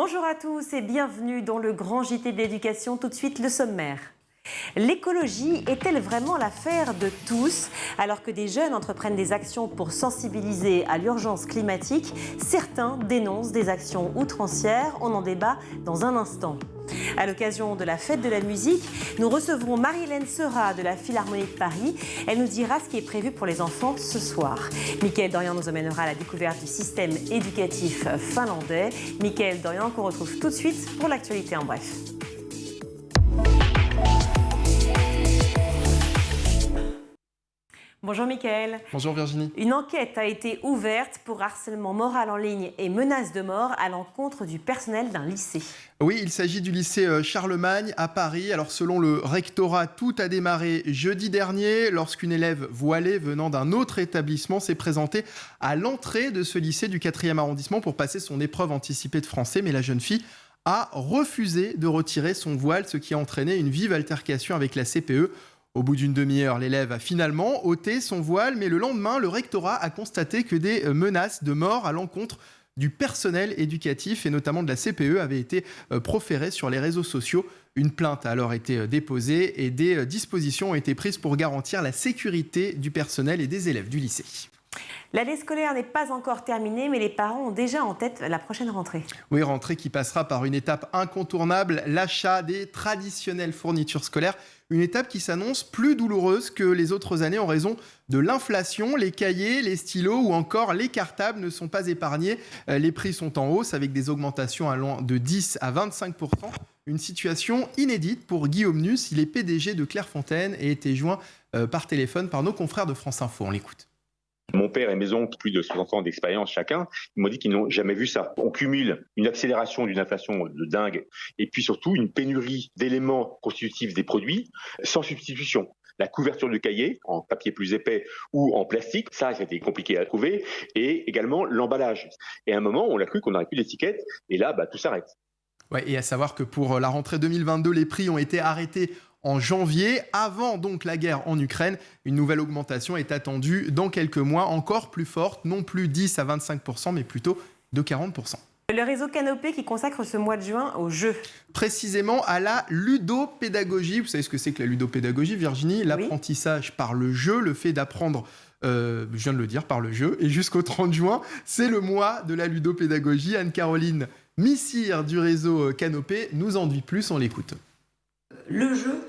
Bonjour à tous et bienvenue dans le grand JT de l'éducation. Tout de suite, le sommaire. L'écologie est-elle vraiment l'affaire de tous? Alors que des jeunes entreprennent des actions pour sensibiliser à l'urgence climatique, certains dénoncent des actions outrancières. On en débat dans un instant. À l'occasion de la fête de la musique, nous recevrons Marie-Hélène Seurat de la Philharmonie de Paris. Elle nous dira ce qui est prévu pour les enfants ce soir. Mickaël Dorian nous emmènera à la découverte du système éducatif finlandais. Mickaël Dorian qu'on retrouve tout de suite pour l'actualité en bref. Bonjour Mickaël. Bonjour Virginie. Une enquête a été ouverte pour harcèlement moral en ligne et menaces de mort à l'encontre du personnel d'un lycée. Oui, il s'agit du lycée Charlemagne à Paris. Alors selon le rectorat, tout a démarré jeudi dernier lorsqu'une élève voilée venant d'un autre établissement s'est présentée à l'entrée de ce lycée du 4e arrondissement pour passer son épreuve anticipée de français. Mais la jeune fille a refusé de retirer son voile, ce qui a entraîné une vive altercation avec la CPE. Au bout d'une demi-heure, l'élève a finalement ôté son voile, mais le lendemain, le rectorat a constaté que des menaces de mort à l'encontre du personnel éducatif et notamment de la CPE avaient été proférées sur les réseaux sociaux. Une plainte a alors été déposée et des dispositions ont été prises pour garantir la sécurité du personnel et des élèves du lycée. L'année scolaire n'est pas encore terminée, mais les parents ont déjà en tête la prochaine rentrée. Oui, rentrée qui passera par une étape incontournable, l'achat des traditionnelles fournitures scolaires. Une étape qui s'annonce plus douloureuse que les autres années en raison de l'inflation. Les cahiers, les stylos ou encore les cartables ne sont pas épargnés. Les prix sont en hausse avec des augmentations allant de 10 à 25%. Une situation inédite pour Guillaume Nuss. Il est PDG de Clairefontaine et était joint par téléphone par nos confrères de France Info. On l'écoute. Mon père et mes oncles, plus de 60 ans d'expérience chacun, ils m'ont dit qu'ils n'ont jamais vu ça. On cumule une accélération d'une inflation de dingue et puis surtout une pénurie d'éléments constitutifs des produits sans substitution. La couverture du cahier, en papier plus épais ou en plastique, ça a été compliqué à trouver, et également l'emballage. Et à un moment, on a cru qu'on n'aurait plus d'étiquette, et là, tout s'arrête. Ouais, et à savoir que pour la rentrée 2022, les prix ont été arrêtés en janvier, avant donc la guerre en Ukraine. Une nouvelle augmentation est attendue dans quelques mois, encore plus forte, non plus 10 à 25%, mais plutôt de 40%. Le réseau Canopé qui consacre ce mois de juin au jeu. Précisément à la ludopédagogie. Vous savez ce que c'est que la ludopédagogie, Virginie? L'apprentissage par le jeu, le fait d'apprendre, je viens de le dire, par le jeu. Et jusqu'au 30 juin, c'est le mois de la ludopédagogie. Anne-Caroline Missire du réseau Canopé nous en dit plus, on l'écoute. Le jeu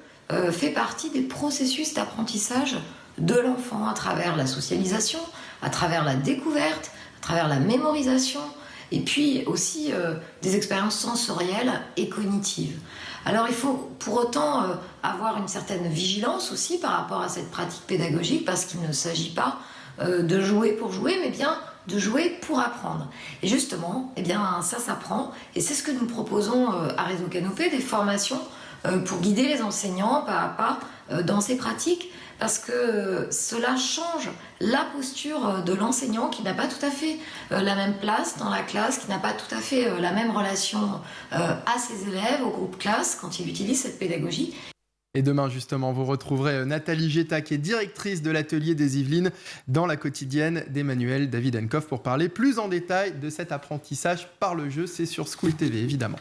fait partie des processus d'apprentissage de l'enfant à travers la socialisation, à travers la découverte, à travers la mémorisation et puis aussi des expériences sensorielles et cognitives. Alors il faut pour autant avoir une certaine vigilance aussi par rapport à cette pratique pédagogique parce qu'il ne s'agit pas de jouer pour jouer mais bien de jouer pour apprendre. Et justement, ça s'apprend et c'est ce que nous proposons à Réseau Canopé, des formations pour guider les enseignants pas à pas dans ces pratiques parce que cela change la posture de l'enseignant qui n'a pas tout à fait la même place dans la classe, qui n'a pas tout à fait la même relation à ses élèves, au groupe classe quand il utilise cette pédagogie. Et demain, justement, vous retrouverez Nathalie Getta, qui est directrice de l'atelier des Yvelines, dans la quotidienne d'Emmanuel David Henkoff, pour parler plus en détail de cet apprentissage par le jeu. C'est sur School TV, évidemment.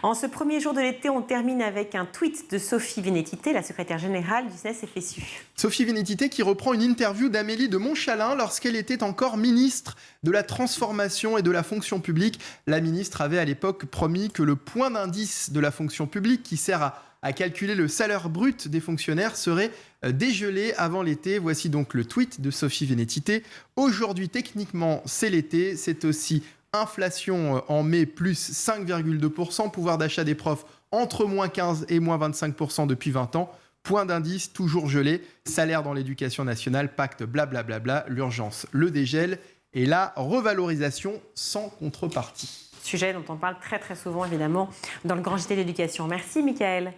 En ce premier jour de l'été, on termine avec un tweet de Sophie Vénétité, la secrétaire générale du SNES-FSU. Sophie Vénétité qui reprend une interview d'Amélie de Montchalin lorsqu'elle était encore ministre de la Transformation et de la Fonction publique. La ministre avait à l'époque promis que le point d'indice de la fonction publique, qui sert à calculer le salaire brut des fonctionnaires, serait dégelé avant l'été. Voici donc le tweet de Sophie Vénétité. Aujourd'hui, techniquement, c'est l'été. C'est aussi inflation en mai, plus 5,2%. Pouvoir d'achat des profs entre moins 15 et moins 25% depuis 20 ans. Point d'indice toujours gelé. Salaire dans l'éducation nationale, pacte blablabla. L'urgence, le dégel et la revalorisation sans contrepartie. Sujet dont on parle très très souvent évidemment dans le grand JT de l'éducation. Merci Mickaël.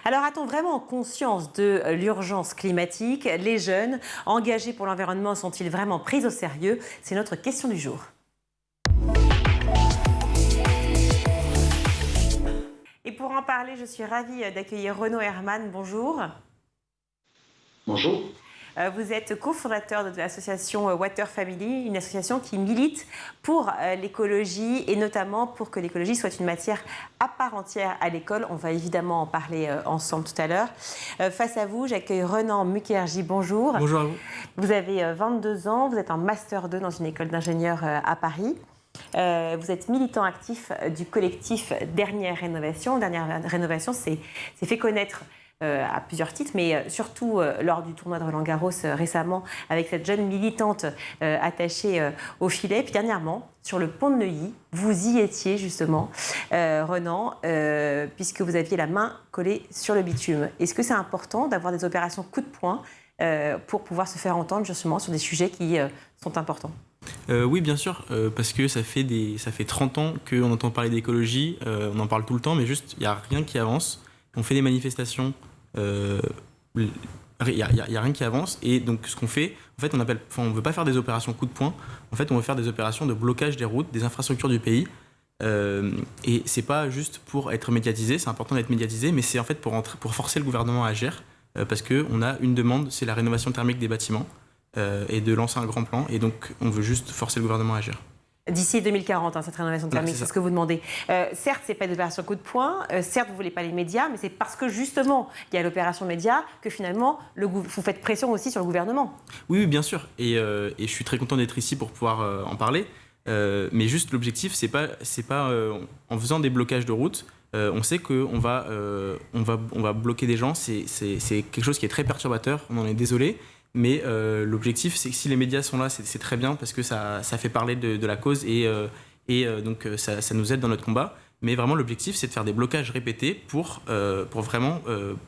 Alors a-t-on vraiment conscience de l'urgence climatique? Les jeunes engagés pour l'environnement sont-ils vraiment pris au sérieux? C'est notre question du jour. Et pour en parler, je suis ravie d'accueillir Renaud Herman. Bonjour. Bonjour. Vous êtes cofondateur de l'association Water Family, une association qui milite pour l'écologie et notamment pour que l'écologie soit une matière à part entière à l'école. On va évidemment en parler ensemble tout à l'heure. Face à vous, j'accueille Renan Mukherjee. Bonjour. Bonjour à vous. Vous avez 22 ans, vous êtes en Master 2 dans une école d'ingénieurs à Paris. Vous êtes militant actif du collectif Dernière Rénovation. Dernière Rénovation, c'est fait connaître à plusieurs titres, mais surtout lors du tournoi de Roland-Garros récemment, avec cette jeune militante attachée au filet. Puis dernièrement, sur le pont de Neuilly, vous y étiez justement, Renan, puisque vous aviez la main collée sur le bitume. Est-ce que c'est important d'avoir des opérations coup de poing pour pouvoir se faire entendre justement sur des sujets qui sont importants? Oui, bien sûr, parce que ça fait 30 ans qu'on entend parler d'écologie, on en parle tout le temps, mais juste, il n'y a rien qui avance. On fait des manifestations, il n'y a rien qui avance, et donc ce qu'on fait, en fait, on ne veut pas faire des opérations coup de poing, en fait, on veut faire des opérations de blocage des routes, des infrastructures du pays, et c'est pas juste pour être médiatisé, c'est important d'être médiatisé, mais c'est en fait pour forcer le gouvernement à agir, parce qu'on a une demande, c'est la rénovation thermique des bâtiments, et de lancer un grand plan, et donc on veut juste forcer le gouvernement à agir. D'ici 2040, cette rénovation thermique, c'est ce que vous demandez. Certes, ce n'est pas une opération coup de poing, certes, vous ne voulez pas les médias, mais c'est parce que justement, il y a l'opération média que finalement, vous faites pression aussi sur le gouvernement. Oui, bien sûr, et je suis très content d'être ici pour pouvoir en parler, mais juste l'objectif, c'est pas en faisant des blocages de route, on sait qu'on va bloquer des gens, c'est quelque chose qui est très perturbateur, on en est désolé. Mais l'objectif, c'est que si les médias sont là, c'est très bien parce que ça fait parler de la cause et donc ça nous aide dans notre combat. Mais vraiment, l'objectif, c'est de faire des blocages répétés pour vraiment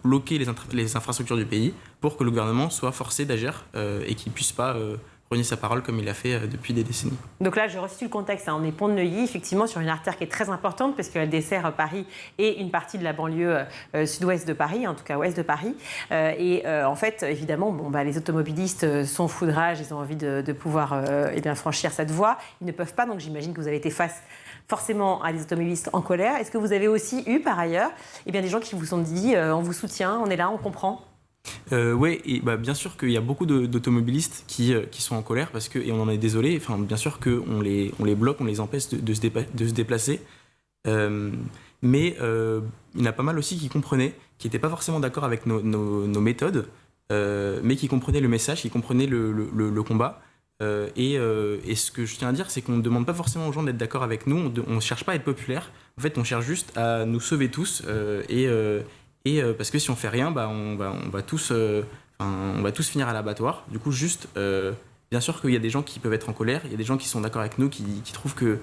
bloquer les infrastructures du pays pour que le gouvernement soit forcé d'agir et qu'il ne puisse pas renier sa parole comme il l'a fait depuis des décennies. Donc là, je resitue le contexte. On est pont de Neuilly, effectivement, sur une artère qui est très importante parce qu'elle dessert Paris et une partie de la banlieue sud-ouest de Paris, en tout cas ouest de Paris. En fait, évidemment, les automobilistes sont fous de rage, ils ont envie de pouvoir franchir cette voie. Ils ne peuvent pas, donc j'imagine que vous avez été face forcément à des automobilistes en colère. Est-ce que vous avez aussi eu, par ailleurs, des gens qui vous ont dit on vous soutient, on est là, on comprend? Oui, et bien sûr qu'il y a beaucoup d'automobilistes qui sont en colère et on en est désolé. Enfin, bien sûr qu'on les bloque, on les empêche de se déplacer. Mais il y en a pas mal aussi qui comprenaient, qui n'étaient pas forcément d'accord avec nos méthodes, mais qui comprenaient le message, qui comprenaient le combat. Et ce que je tiens à dire, c'est qu'on ne demande pas forcément aux gens d'être d'accord avec nous. On ne cherche pas à être populaire. En fait, on cherche juste à nous sauver tous parce que si on fait rien, on va tous finir à l'abattoir. Du coup, juste, bien sûr qu'il y a des gens qui peuvent être en colère, il y a des gens qui sont d'accord avec nous, qui trouvent que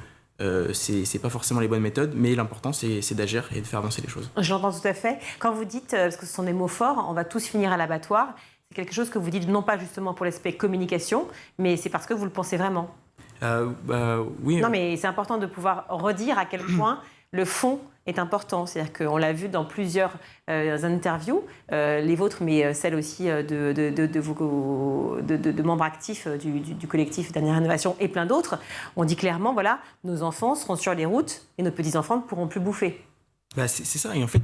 c'est pas forcément les bonnes méthodes, mais l'important c'est d'agir et de faire avancer les choses. J'entends tout à fait. Quand vous dites, parce que ce sont des mots forts, on va tous finir à l'abattoir, c'est quelque chose que vous dites non pas justement pour l'aspect communication, mais c'est parce que vous le pensez vraiment. Oui. Non, mais c'est important de pouvoir redire à quel point le fond est important. C'est-à-dire qu'on l'a vu dans plusieurs interviews, les vôtres, mais celles aussi de membres actifs du collectif Dernière Rénovation et plein d'autres. On dit clairement, voilà, nos enfants seront sur les routes et nos petits-enfants ne pourront plus bouffer. C'est ça. Et en fait,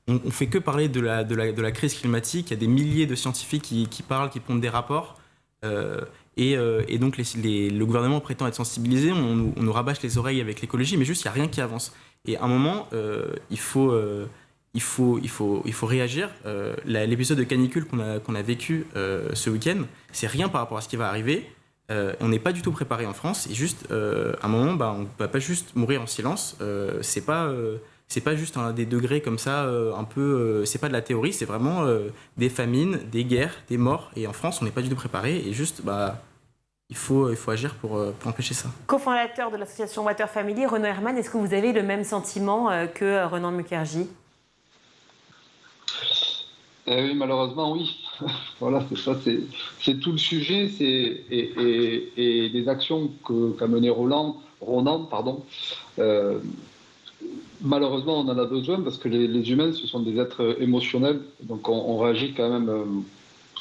on ne fait que parler de la crise climatique. Il y a des milliers de scientifiques qui parlent, qui pondent des rapports. Et donc le gouvernement prétend être sensibilisé, on nous rabâche les oreilles avec l'écologie, mais juste il n'y a rien qui avance. Et à un moment, il faut réagir. L'épisode de canicule qu'on a vécu ce week-end, c'est rien par rapport à ce qui va arriver. On n'est pas du tout préparé en France. Et juste, à un moment, on ne va pas juste mourir en silence. C'est pas juste des degrés comme ça, c'est pas de la théorie, c'est vraiment des famines, des guerres, des morts. Et en France, on n'est pas du tout préparé. Et juste, il faut agir pour empêcher ça. Cofondateur de l'association Water Family, Renan Herman, est-ce que vous avez le même sentiment que Renan Mukherjee? Oui, malheureusement, oui. Voilà, c'est ça, c'est tout le sujet, et les actions qu'a menées Ronan, malheureusement, on en a besoin parce que les humains, ce sont des êtres émotionnels, donc on réagit quand même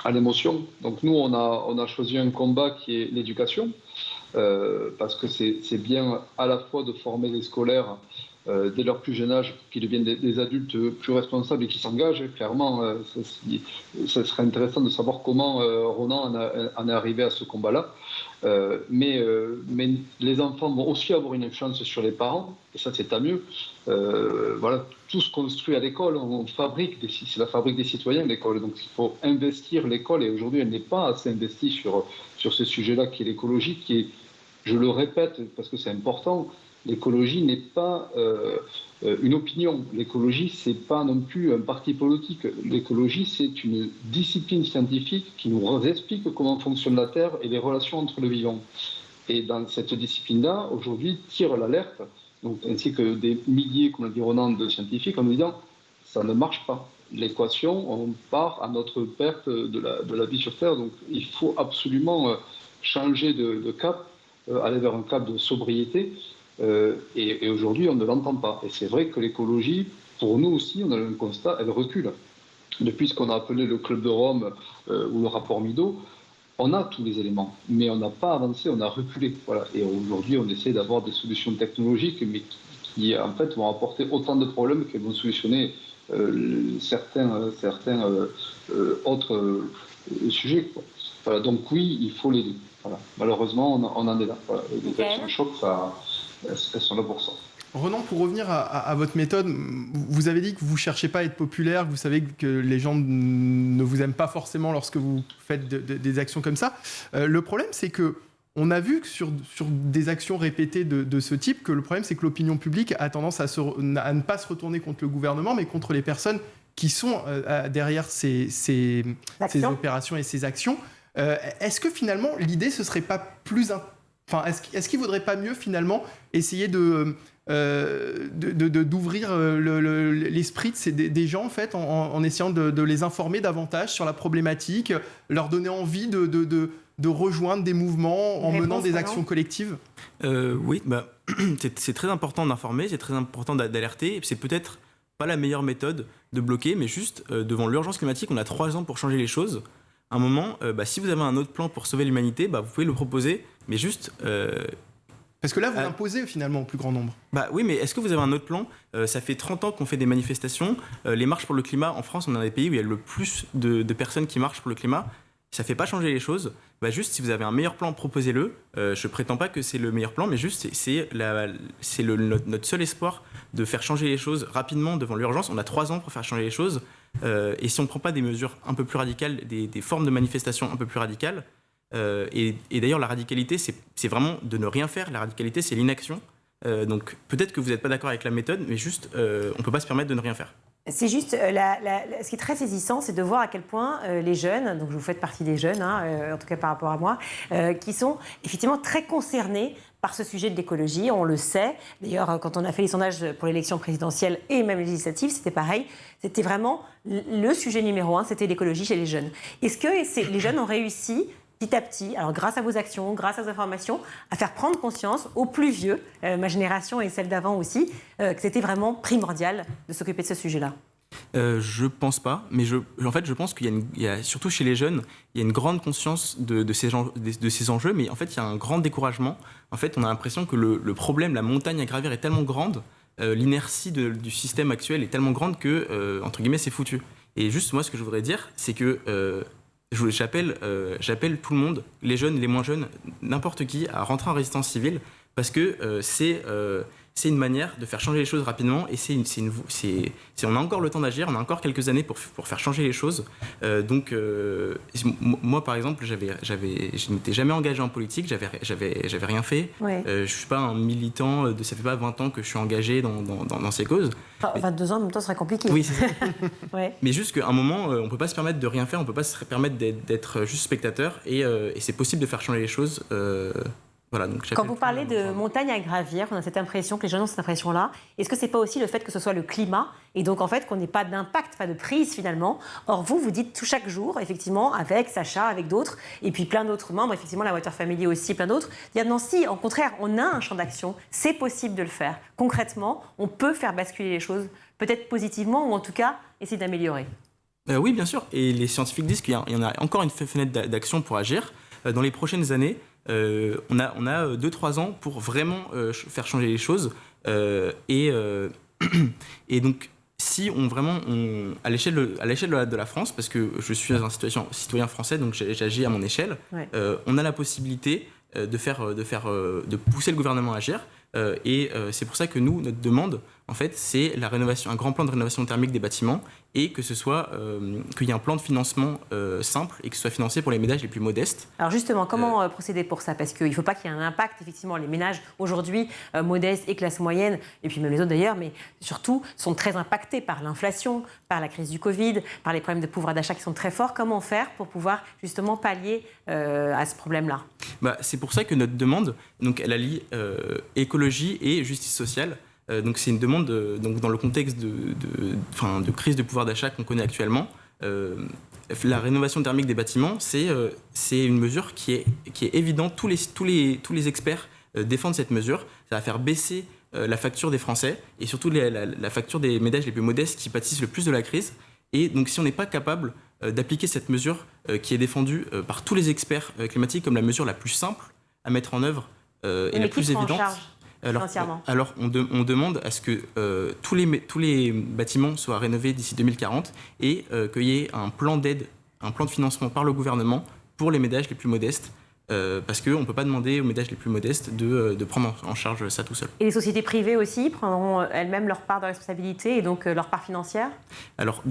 à l'émotion. Donc nous, on a choisi un combat qui est l'éducation, parce que c'est bien à la fois de former les scolaires dès leur plus jeune âge, pour qu'ils deviennent des adultes plus responsables et qui s'engagent. Clairement, ça serait intéressant de savoir comment Ronan en est arrivé à ce combat-là. Mais les enfants vont aussi avoir une influence sur les parents, et ça c'est tant mieux. Voilà, tout se construit à l'école, c'est la fabrique des citoyens, l'école. Donc il faut investir l'école, et aujourd'hui elle n'est pas assez investie sur ce sujet-là qui est l'écologie, qui est, je le répète parce que c'est important, l'écologie n'est pas une opinion. L'écologie, c'est pas non plus un parti politique. L'écologie, c'est une discipline scientifique qui nous explique comment fonctionne la Terre et les relations entre le vivant. Et dans cette discipline-là, aujourd'hui, tire l'alerte, donc, ainsi que des milliers, comme l'a dit Ronan, de scientifiques, en nous disant ça ne marche pas. L'équation, on part à notre perte de la vie sur Terre. Donc, il faut absolument changer de cap, aller vers un cap de sobriété. Et aujourd'hui, on ne l'entend pas. Et c'est vrai que l'écologie, pour nous aussi, on a un constat, elle recule. Depuis ce qu'on a appelé le Club de Rome ou le rapport Mido, on a tous les éléments, mais on n'a pas avancé, on a reculé. Voilà. Et aujourd'hui, on essaie d'avoir des solutions technologiques, mais qui en fait, vont apporter autant de problèmes qu'elles vont solutionner certains autres sujets, quoi. Voilà. Donc oui, il faut les deux. Voilà. Malheureusement, on en est là. Voilà. Les actions choc, elles sont là pour ça. Ronan, pour revenir à votre méthode, vous avez dit que vous ne cherchez pas à être populaire, que vous savez que les gens ne vous aiment pas forcément lorsque vous faites des actions comme ça. Le problème, c'est qu'on a vu que sur des actions répétées de ce type, que le problème, c'est que l'opinion publique a tendance à ne pas se retourner contre le gouvernement, mais contre les personnes qui sont derrière ces opérations et ces actions. Est-ce que finalement, l'idée, ce ne serait pas plus... Enfin, est-ce qu'il ne vaudrait pas mieux, finalement, essayer d'ouvrir l'esprit des gens, en fait, en essayant de les informer davantage sur la problématique, leur donner envie de rejoindre des mouvements en menant des actions collectives? Oui, c'est très important d'informer, c'est très important d'alerter. C'est peut-être pas la meilleure méthode de bloquer, mais juste devant l'urgence climatique, on a 3 ans pour changer les choses. À un moment, si vous avez un autre plan pour sauver l'humanité, vous pouvez le proposer, mais juste... Parce que là, vous l'imposez finalement au plus grand nombre. Oui, mais est-ce que vous avez un autre plan ? Ça fait 30 ans qu'on fait des manifestations. Les marches pour le climat, en France, on est un des pays où il y a le plus de personnes qui marchent pour le climat. Ça ne fait pas changer les choses. Juste, si vous avez un meilleur plan, proposez-le. Je ne prétends pas que c'est le meilleur plan, mais juste, c'est notre seul espoir de faire changer les choses rapidement devant l'urgence. On a 3 ans pour faire changer les choses. Et si on ne prend pas des mesures un peu plus radicales, des formes de manifestation un peu plus radicales, et d'ailleurs, la radicalité, c'est vraiment de ne rien faire. La radicalité, c'est l'inaction. Donc peut-être que vous n'êtes pas d'accord avec la méthode, mais juste, on ne peut pas se permettre de ne rien faire. C'est juste, ce qui est très saisissant, c'est de voir à quel point les jeunes, donc vous faites partie des jeunes, en tout cas par rapport à moi, qui sont effectivement très concernés par ce sujet de l'écologie, on le sait. D'ailleurs, quand on a fait les sondages pour l'élection présidentielle et même législative, c'était pareil. C'était vraiment le sujet numéro 1, c'était l'écologie chez les jeunes. Est-ce que les jeunes ont réussi petit à petit, alors grâce à vos actions, grâce à vos informations, à faire prendre conscience aux plus vieux, ma génération et celle d'avant aussi, que c'était vraiment primordial de s'occuper de ce sujet-là? Je pense pas, mais en fait, je pense qu'il y a surtout chez les jeunes, il y a une grande conscience de ces enjeux, mais en fait, il y a un grand découragement. En fait, on a l'impression que le problème, la montagne à gravir est tellement grande, l'inertie du système actuel est tellement grande que, entre guillemets, c'est foutu. Et juste, moi, ce que je voudrais dire, c'est que j'appelle tout le monde, les jeunes, les moins jeunes, n'importe qui, à rentrer en résistance civile, parce que c'est une manière de faire changer les choses rapidement, et on a encore le temps d'agir, on a encore quelques années pour faire changer les choses. Moi, par exemple, je n'étais jamais engagé en politique, j'avais rien fait. Ouais. Je ne suis pas un militant, ça fait pas 20 ans que je suis engagé dans ces causes. Enfin, 22 ans, en même temps, ce serait compliqué. Oui, c'est ça. Ouais. Mais juste qu'à un moment, on ne peut pas se permettre de rien faire, on ne peut pas se permettre d'être juste spectateur, et c'est possible de faire changer les choses. Voilà, donc quand vous parlez de montagne à gravir, on a cette impression que les jeunes ont cette impression-là. Est-ce que c'est pas aussi le fait que ce soit le climat et donc en fait qu'on n'ait pas d'impact, pas de prise finalement? Or vous dites tout chaque jour, effectivement, avec Sacha, avec d'autres, et puis plein d'autres membres, effectivement la Water Family aussi, plein d'autres, dire non, si, au contraire, on a un champ d'action, c'est possible de le faire. Concrètement, on peut faire basculer les choses, peut-être positivement ou en tout cas essayer d'améliorer. Oui, bien sûr. Et les scientifiques disent qu'il y en a encore une fenêtre d'action pour agir. Dans les prochaines années, on a 2-3 ans pour vraiment faire changer les choses. Et donc, si à l'échelle de la France, parce que je suis un citoyen français, donc j'agis à mon échelle, Ouais. on a la possibilité de pousser le gouvernement à agir. C'est pour ça que notre demande, en fait, c'est un grand plan de rénovation thermique des bâtiments et que qu'il y ait un plan de financement simple et que ce soit financé pour les ménages les plus modestes. Alors justement, comment procéder pour ça? Parce qu'il ne faut pas qu'il y ait un impact, effectivement, les ménages aujourd'hui, modestes et classe moyenne, et puis même les autres d'ailleurs, mais surtout sont très impactés par l'inflation, par la crise du Covid, par les problèmes de pouvoir d'achat qui sont très forts. Comment faire pour pouvoir justement pallier à ce problème-là? C'est pour ça que notre demande, donc, elle allie écologie et justice sociale. Donc c'est une demande donc dans le contexte de crise de pouvoir d'achat qu'on connaît actuellement. La rénovation thermique des bâtiments, c'est une mesure qui est évidente. Tous les experts défendent cette mesure. Ça va faire baisser la facture des Français et surtout la facture des ménages les plus modestes qui pâtissent le plus de la crise. Et donc si on n'est pas capable d'appliquer cette mesure qui est défendue par tous les experts climatiques comme la mesure la plus simple à mettre en œuvre et la plus évidente. Alors on demande à ce que tous les bâtiments soient rénovés d'ici 2040 et qu'il y ait un plan d'aide, un plan de financement par le gouvernement pour les ménages les plus modestes. Parce qu'on ne peut pas demander aux ménages les plus modestes de prendre en charge ça tout seul. Et les sociétés privées aussi prendront elles-mêmes leur part de responsabilité et donc leur part financière? Alors,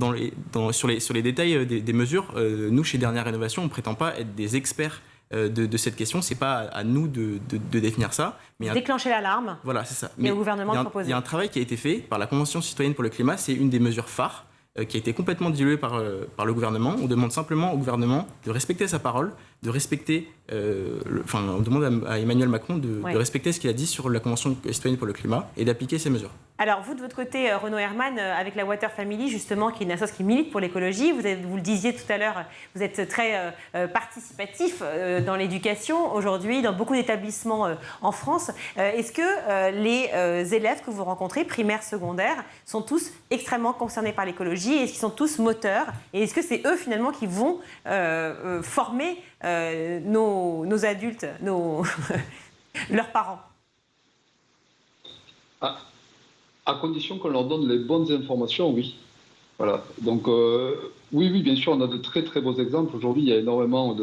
sur les détails des mesures, nous, chez Dernière Rénovation, on ne prétend pas être des experts de cette question. Ce n'est pas à nous de définir ça. Mais déclencher l'alarme. Voilà, c'est ça. Et au gouvernement de proposer. Il y a un travail qui a été fait par la Convention citoyenne pour le climat. C'est une des mesures phares qui a été complètement diluée par le gouvernement. On demande simplement au gouvernement de respecter sa parole, de respecter... on demande à Emmanuel Macron de respecter ce qu'il a dit sur la Convention citoyenne pour le climat et d'appliquer ces mesures. Alors vous, de votre côté, Renaud Herman, avec la Water Family, justement, qui est une association qui milite pour l'écologie, vous le disiez tout à l'heure, vous êtes très participatif dans l'éducation aujourd'hui, dans beaucoup d'établissements en France. Est-ce que les élèves que vous rencontrez, primaires, secondaires, sont tous extrêmement concernés par l'écologie? Est-ce qu'ils sont tous moteurs? Et est-ce que c'est eux, finalement, qui vont former nos adultes, leurs parents? À condition qu'on leur donne les bonnes informations, oui. Voilà. Donc, oui, bien sûr, on a de très très beaux exemples. Aujourd'hui, il y a énormément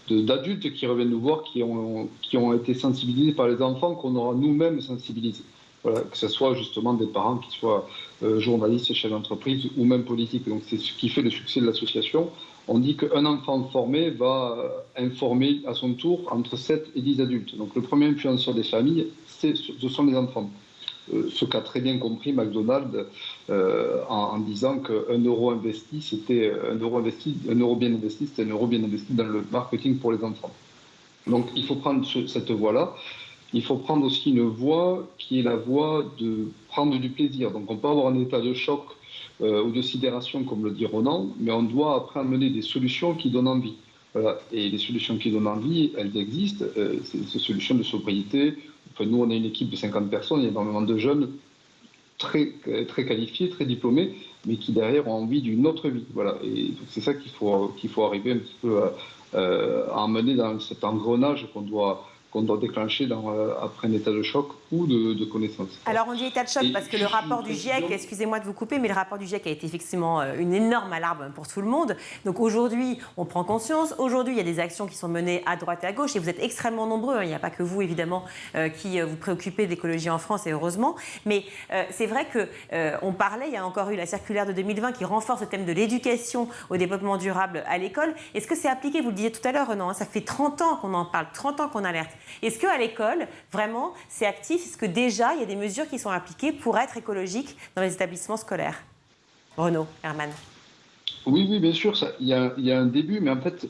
d'adultes qui reviennent nous voir, qui ont été sensibilisés par les enfants, qu'on aura nous-mêmes sensibilisés. Voilà, que ce soit justement des parents qui soient journalistes, chefs d'entreprise ou même politiques. Donc, c'est ce qui fait le succès de l'association. On dit qu'un enfant formé va informer à son tour entre 7 et 10 adultes. Donc, le premier influenceur des familles, ce sont les enfants. Ce qu'a très bien compris McDonald's en disant qu'un euro investi, c'était un euro bien investi, c'était un euro bien investi dans le marketing pour les enfants. Donc il faut prendre cette voie-là. Il faut prendre aussi une voie qui est la voie de prendre du plaisir. Donc on peut avoir un état de choc ou de sidération, comme le dit Ronan, mais on doit après amener des solutions qui donnent envie. Voilà. Et les solutions qui donnent envie, elles existent. C'est ces solutions de sobriété. Enfin, nous, on est une équipe de 50 personnes, il y a énormément de jeunes très, très qualifiés, très diplômés, mais qui derrière ont envie d'une autre vie. Voilà. Et c'est ça qu'il faut arriver un petit peu à emmener dans cet engrenage qu'on doit déclencher après un état de choc ou de connaissance. Alors on dit état de choc parce que le rapport du GIEC, excusez-moi de vous couper, mais le rapport du GIEC a été effectivement une énorme alarme pour tout le monde. Donc aujourd'hui, on prend conscience. Aujourd'hui, il y a des actions qui sont menées à droite et à gauche et vous êtes extrêmement nombreux. Il n'y a pas que vous, évidemment, qui vous préoccupez de l'écologie en France et heureusement. Mais c'est vrai qu'on parlait, il y a encore eu la circulaire de 2020 qui renforce le thème de l'éducation au développement durable à l'école. Est-ce que c'est appliqué? Vous le disiez tout à l'heure, Renan, ça fait 30 ans qu'on en parle, 30 ans qu'on alerte. Est-ce qu'à l'école, vraiment, c'est actif? Est-ce que déjà, il y a des mesures qui sont appliquées pour être écologiques dans les établissements scolaires? Renaud Herman. Oui, bien sûr, il y a un début, mais en fait,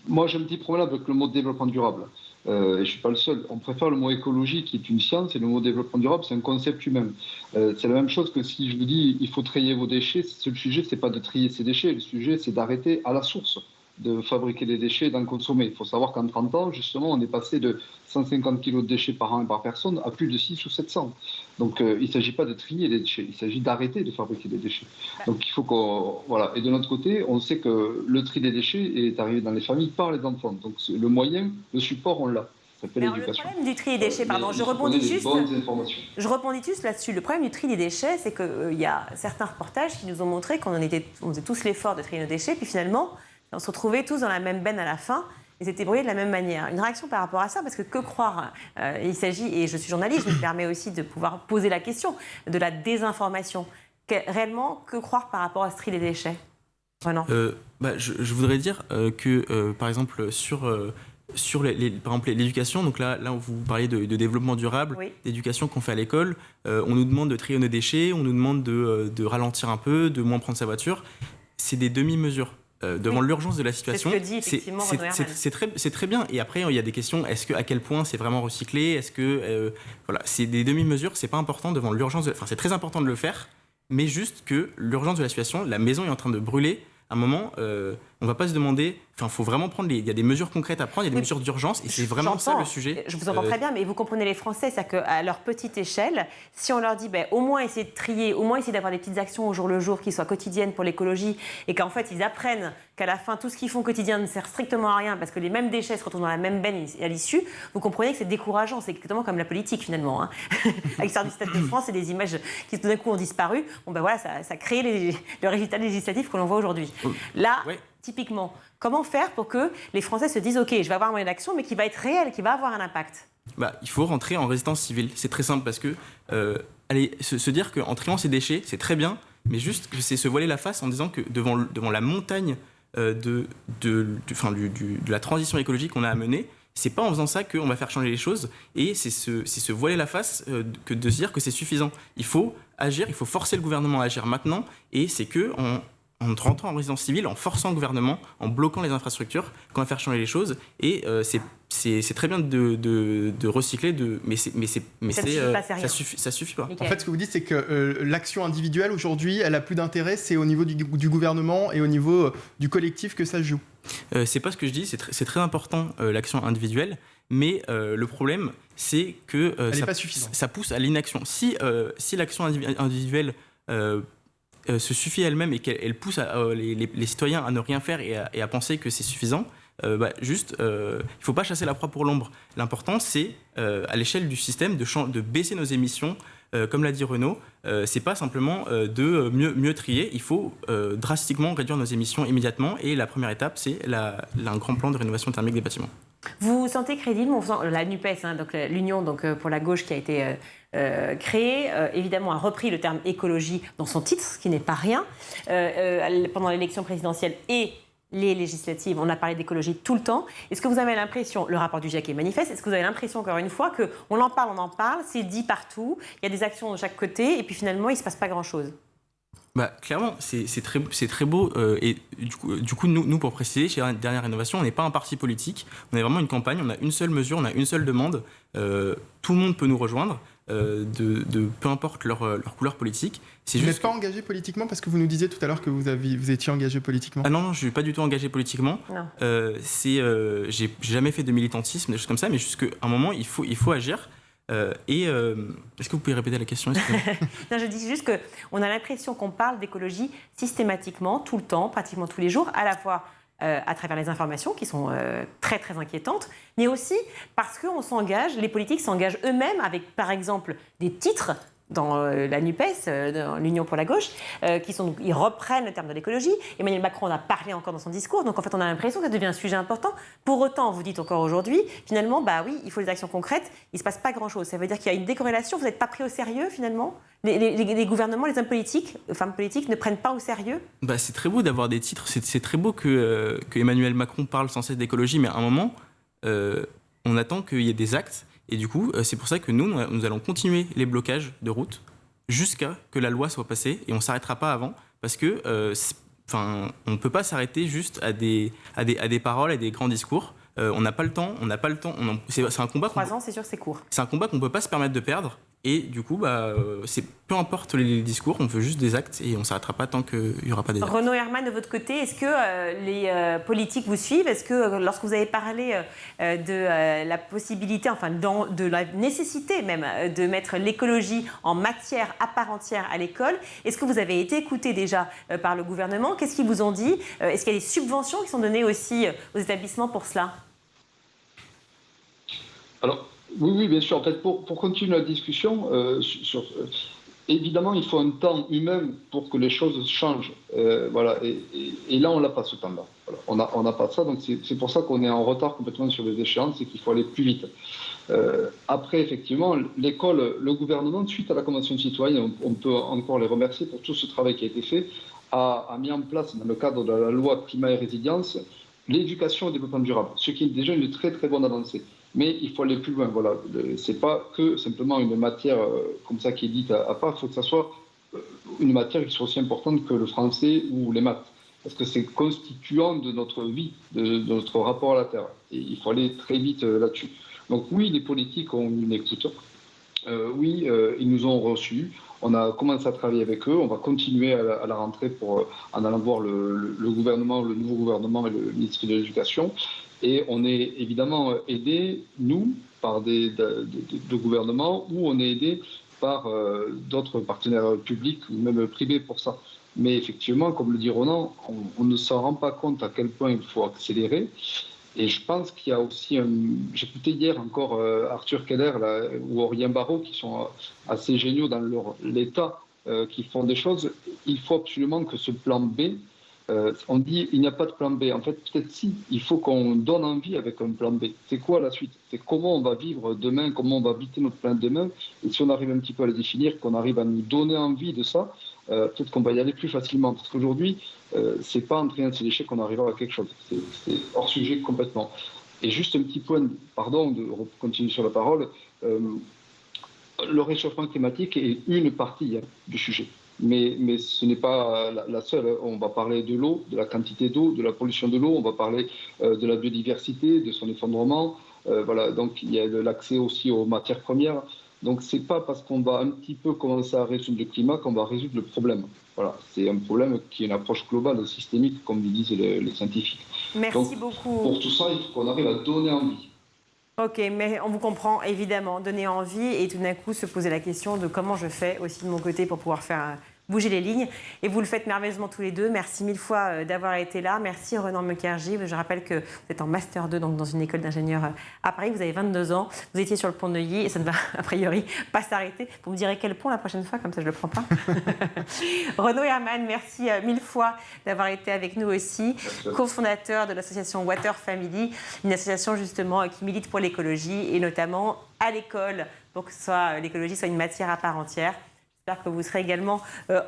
moi j'ai un petit problème avec le mot développement durable. Et je ne suis pas le seul. On préfère le mot écologie qui est une science et le mot développement durable, c'est un concept humain. C'est la même chose que si je vous dis il faut trier vos déchets. Le sujet, ce n'est pas de trier ces déchets, le sujet, c'est d'arrêter à la source de fabriquer des déchets et d'en consommer. Il faut savoir qu'en 30 ans, justement, on est passé de 150 kg de déchets par an et par personne à plus de 600 ou 700. Donc, il ne s'agit pas de trier les déchets, il s'agit d'arrêter de fabriquer des déchets. Donc, il faut qu'on... Voilà. Et de notre côté, on sait que le tri des déchets est arrivé dans les familles par les enfants. Donc, le moyen, le support, on l'a. s'appelle Alors, le l'éducation. problème du tri des déchets, pardon, je rebondis juste là-dessus. Le problème du tri des déchets, c'est qu'il y a certains reportages qui nous ont montré qu'on faisait tous l'effort de trier nos déchets, puis finalement, on se retrouvait tous dans la même benne à la fin. Ils étaient brouillés de la même manière. Une réaction par rapport à ça, parce que croire il s'agit, et je suis journaliste, je me permets aussi de pouvoir poser la question de la désinformation. Réellement, que croire par rapport à ce tri des déchets, Renan? Je voudrais dire que, par exemple, sur par exemple, l'éducation, donc là vous parliez de développement durable, oui, d'éducation qu'on fait à l'école, on nous demande de trier nos déchets, on nous demande de ralentir un peu, de moins prendre sa voiture. C'est des demi-mesures. Devant l'urgence de la situation, c'est ce que dit effectivement Renaud Herman. C'est très bien. Et après, il y a des questions. À quel point c'est vraiment recyclé? Voilà, c'est des demi-mesures. C'est pas important devant l'urgence. Enfin, c'est très important de le faire, mais juste que l'urgence de la situation, la maison est en train de brûler. À un moment, on va pas se demander. Enfin, faut vraiment prendre. Il y a des mesures concrètes à prendre. Il y a des mesures d'urgence, et c'est vraiment ça le sujet. Je vous entends très bien, mais vous comprenez les Français, c'est-à-dire qu'à leur petite échelle, si on leur dit, au moins essayer de trier, au moins essayer d'avoir des petites actions au jour le jour qui soient quotidiennes pour l'écologie, et qu'en fait ils apprennent qu'à la fin tout ce qu'ils font quotidien ne sert strictement à rien parce que les mêmes déchets se retrouvent dans la même benne à l'issue, vous comprenez que c'est décourageant. C'est exactement comme la politique finalement. Avec l'histoire du Stade de France et des images qui tout d'un coup ont disparu. Bon voilà, ça crée le résultat législatif que l'on voit aujourd'hui. Là. Oui. Typiquement, comment faire pour que les Français se disent « Ok, je vais avoir un moyen d'action, mais qui va être réel, qui va avoir un impact ». Il faut rentrer en résistance civile. C'est très simple parce que se dire qu'en triant ces déchets, c'est très bien, mais juste c'est se voiler la face en disant que devant la montagne de la transition écologique qu'on a à mener, c'est pas en faisant ça qu'on va faire changer les choses, et c'est se voiler la face que de se dire que c'est suffisant. Il faut agir, il faut forcer le gouvernement à agir maintenant, et c'est que en rentrant en résistance civile, en forçant le gouvernement, en bloquant les infrastructures, qu'on va faire changer les choses. Et c'est très bien de recycler, mais ça suffit pas. En fait, ce que vous dites, c'est que l'action individuelle aujourd'hui, elle a plus d'intérêt. C'est au niveau du gouvernement et au niveau du collectif que ça se joue. C'est pas ce que je dis. C'est très important l'action individuelle. Mais le problème, c'est que ça pousse à l'inaction. Si l'action individuelle se suffit elle-même et qu'elle pousse les citoyens à ne rien faire et à penser que c'est suffisant, il ne faut pas chasser la proie pour l'ombre. L'important, c'est à l'échelle du système de baisser nos émissions. Comme l'a dit Renaud, c'est pas simplement de mieux trier, il faut drastiquement réduire nos émissions immédiatement, et la première étape, c'est un grand plan de rénovation thermique des bâtiments. Vous sentez crédible, la NUPES, donc l'Union pour la gauche qui a été créée, évidemment a repris le terme écologie dans son titre, ce qui n'est pas rien. Pendant l'élection présidentielle et les législatives, on a parlé d'écologie tout le temps. Est-ce que vous avez l'impression, le rapport du GIEC est manifeste, est-ce que vous avez l'impression encore une fois qu'on en parle, c'est dit partout, il y a des actions de chaque côté et puis finalement il ne se passe pas grand-chose? Clairement, c'est très beau. Et du coup, nous, pour préciser, chez Dernière Rénovation, on n'est pas un parti politique. On est vraiment une campagne. On a une seule mesure, on a une seule demande. Tout le monde peut nous rejoindre, peu importe leur couleur politique. Vous n'êtes pas engagé politiquement, parce que vous nous disiez tout à l'heure que vous étiez engagé politiquement. Ah non, je ne suis pas du tout engagé politiquement. J'ai jamais fait de militantisme, des choses comme ça, mais jusqu'à un moment, il faut agir. Est-ce que vous pouvez répéter la question? Non, je dis juste qu'on a l'impression qu'on parle d'écologie systématiquement, tout le temps, pratiquement tous les jours, à la fois à travers les informations qui sont très très inquiétantes, mais aussi parce qu'on s'engage, les politiques s'engagent eux-mêmes avec par exemple des titres dans la NUPES, dans l'Union pour la gauche, ils reprennent le terme de l'écologie. Emmanuel Macron en a parlé encore dans son discours, donc en fait on a l'impression que ça devient un sujet important. Pour autant, vous dites encore aujourd'hui, finalement, oui, il faut des actions concrètes, il ne se passe pas grand-chose. Ça veut dire qu'il y a une décorrélation, vous n'êtes pas pris au sérieux finalement? Les gouvernements, les hommes politiques, femmes politiques ne prennent pas au sérieux? C'est très beau d'avoir des titres, c'est très beau que Emmanuel Macron parle sans cesse d'écologie, mais à un moment, on attend qu'il y ait des actes. Et du coup, c'est pour ça que nous allons continuer les blocages de routes jusqu'à que la loi soit passée, et on ne s'arrêtera pas avant, parce que on ne peut pas s'arrêter juste à des paroles, à des grands discours. On n'a pas le temps, c'est un combat. 3 ans, c'est sûr que c'est court. C'est un combat qu'on ne peut pas se permettre de perdre. Et du coup, peu importe les discours, on veut juste des actes et on ne s'arrêtera pas tant qu'il n'y aura pas des actes. Renaud Herman, de votre côté, est-ce que les politiques vous suivent? Est-ce que lorsque vous avez parlé de la possibilité, de la nécessité même, de mettre l'écologie en matière à part entière à l'école, est-ce que vous avez été écouté déjà par le gouvernement? Qu'est-ce qu'ils vous ont dit? Est-ce qu'il y a des subventions qui sont données aussi aux établissements pour cela? Alors, oui, bien sûr. En fait, pour continuer la discussion, évidemment, il faut un temps humain pour que les choses changent. Voilà. Et là, on n'a pas ce temps-là. Voilà. On n'a pas ça. Donc, c'est pour ça qu'on est en retard complètement sur les échéances et qu'il faut aller plus vite. Après, effectivement, l'école, le gouvernement, suite à la Convention citoyenne, on peut encore les remercier pour tout ce travail qui a été fait, a mis en place, dans le cadre de la loi climat et résilience, l'éducation au développement durable, ce qui est déjà une très très bonne avancée. Mais il faut aller plus loin. Voilà. C'est pas que simplement une matière comme ça qui est dite à part. Il faut que ça soit une matière qui soit aussi importante que le français ou les maths, parce que c'est constituant de notre vie, de notre rapport à la Terre. Et il faut aller très vite là-dessus. Donc oui, les politiques ont une écoute. Oui, ils nous ont reçus. On a commencé à travailler avec eux. On va continuer à la rentrée en allant voir le gouvernement, le nouveau gouvernement et le ministre de l'Éducation. Et on est évidemment aidé, nous, par de gouvernements, ou on est aidé par d'autres partenaires publics ou même privés pour ça. Mais effectivement, comme le dit Ronan, on ne s'en rend pas compte à quel point il faut accélérer. Et je pense qu'il y a aussi j'écoutais hier encore Arthur Keller ou Aurélien Barraud qui sont assez géniaux dans l'état, qui font des choses. Il faut absolument que ce plan B, on dit il n'y a pas de plan B. En fait, peut-être si, il faut qu'on donne envie avec un plan B. C'est quoi la suite? C'est comment on va vivre demain, comment on va habiter notre planète demain. Et si on arrive un petit peu à le définir, qu'on arrive à nous donner envie de ça, peut-être qu'on va y aller plus facilement. Parce qu'aujourd'hui, c'est pas en traînant ses déchets qu'on arrivera à quelque chose. C'est hors sujet complètement. Et juste un petit point, pardon de continuer sur la parole, le réchauffement climatique est une partie du sujet. Mais ce n'est pas la seule. On va parler de l'eau, de la quantité d'eau, de la pollution de l'eau, on va parler de la biodiversité, de son effondrement. Voilà, donc il y a l'accès aussi aux matières premières. Donc c'est pas parce qu'on va un petit peu commencer à résoudre le climat qu'on va résoudre le problème. Voilà, c'est un problème qui est une approche globale, systémique, comme disent les scientifiques. Merci beaucoup. Pour tout ça, il faut qu'on arrive à donner envie. Ok, mais on vous comprend évidemment, donner envie et tout d'un coup se poser la question de comment je fais aussi de mon côté pour pouvoir faire bouger les lignes. Et vous le faites merveilleusement tous les deux. Merci mille fois d'avoir été là. Merci Ronan Mukherjee. Je rappelle que vous êtes en Master 2 donc dans une école d'ingénieurs à Paris. Vous avez 22 ans. Vous étiez sur le pont de Neuilly et ça ne va a priori pas s'arrêter. Vous me direz quel pont la prochaine fois, comme ça je ne le prends pas. Renaud Herman, merci mille fois d'avoir été avec nous aussi. Cofondateur de l'association Water Family, une association justement qui milite pour l'écologie et notamment à l'école pour que l'écologie soit une matière à part entière. J'espère que vous serez également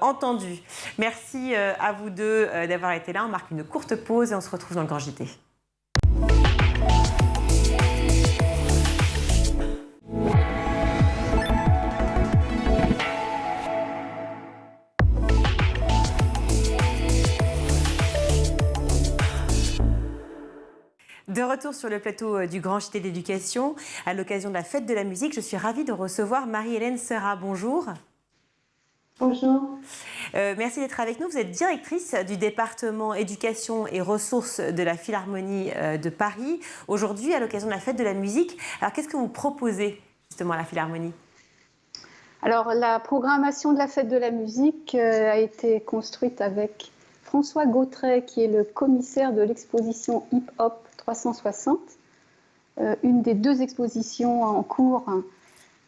entendus. Merci à vous deux d'avoir été là. On marque une courte pause et on se retrouve dans le Grand JT. De retour sur le plateau du Grand JT d'éducation, à l'occasion de la fête de la musique, je suis ravie de recevoir Marie-Hélène Serra. Bonjour. Bonjour. Merci d'être avec nous. Vous êtes directrice du département éducation et ressources de la Philharmonie de Paris. Aujourd'hui, à l'occasion de la fête de la musique, alors qu'est-ce que vous proposez justement à la Philharmonie ? Alors, la programmation de la fête de la musique a été construite avec François Gautret, qui est le commissaire de l'exposition Hip Hop 360, une des deux expositions en cours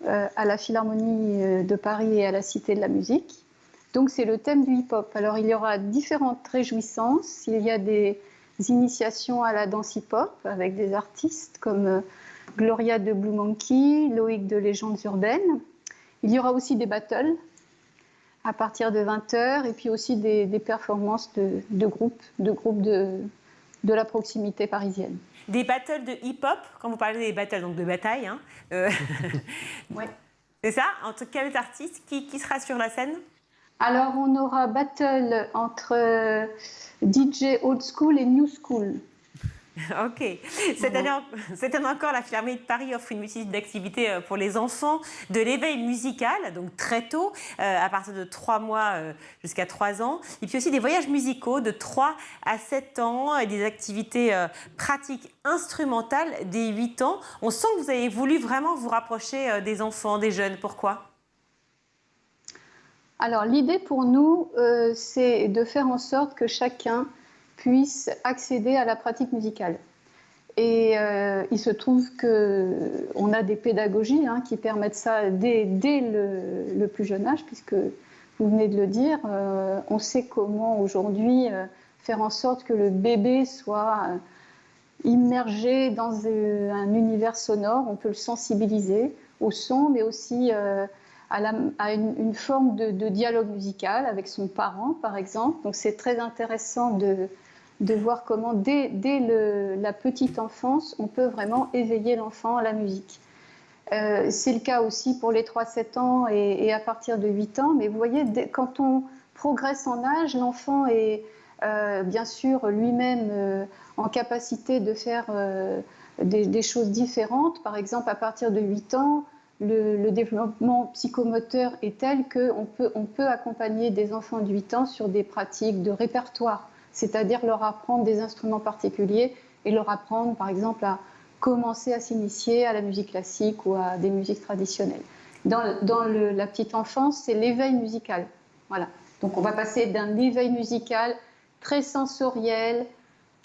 à la Philharmonie de Paris et à la Cité de la Musique. Donc c'est le thème du hip-hop. Alors il y aura différentes réjouissances. Il y a des initiations à la danse hip-hop avec des artistes comme Gloria de Blue Monkey, Loïc de Légendes Urbaines. Il y aura aussi des battles à partir de 20h et puis aussi des performances de groupes de la proximité parisienne. Des battles de hip-hop, quand vous parlez des battles, donc de bataille, hein, ouais. C'est ça? Entre quels artistes qui sera sur la scène? Alors, on aura battle entre DJ old school et new school. Ok. Cette année encore, la Philharmonie de Paris offre une multitude d'activités pour les enfants, de l'éveil musical, donc très tôt, à partir de 3 mois jusqu'à 3 ans, et puis aussi des voyages musicaux de 3 à 7 ans, et des activités pratiques instrumentales dès 8 ans. On sent que vous avez voulu vraiment vous rapprocher des enfants, des jeunes. Pourquoi ? Alors, l'idée pour nous, c'est de faire en sorte que chacun puisse accéder à la pratique musicale. Et il se trouve qu'on a des pédagogies qui permettent ça dès le plus jeune âge, puisque vous venez de le dire, on sait comment aujourd'hui faire en sorte que le bébé soit immergé dans un univers sonore. On peut le sensibiliser au son, mais aussi à une forme de dialogue musical avec son parent, par exemple. Donc c'est très intéressant de voir comment, dès la petite enfance, on peut vraiment éveiller l'enfant à la musique. C'est le cas aussi pour les 3-7 ans et à partir de 8 ans. Mais vous voyez, quand on progresse en âge, l'enfant est bien sûr lui-même en capacité de faire des choses différentes. Par exemple, à partir de 8 ans, le développement psychomoteur est tel qu'on peut accompagner des enfants de 8 ans sur des pratiques de répertoire, c'est-à-dire leur apprendre des instruments particuliers et leur apprendre, par exemple, à commencer à s'initier à la musique classique ou à des musiques traditionnelles. Dans la petite enfance, c'est l'éveil musical. Voilà. Donc on va passer d'un éveil musical très sensoriel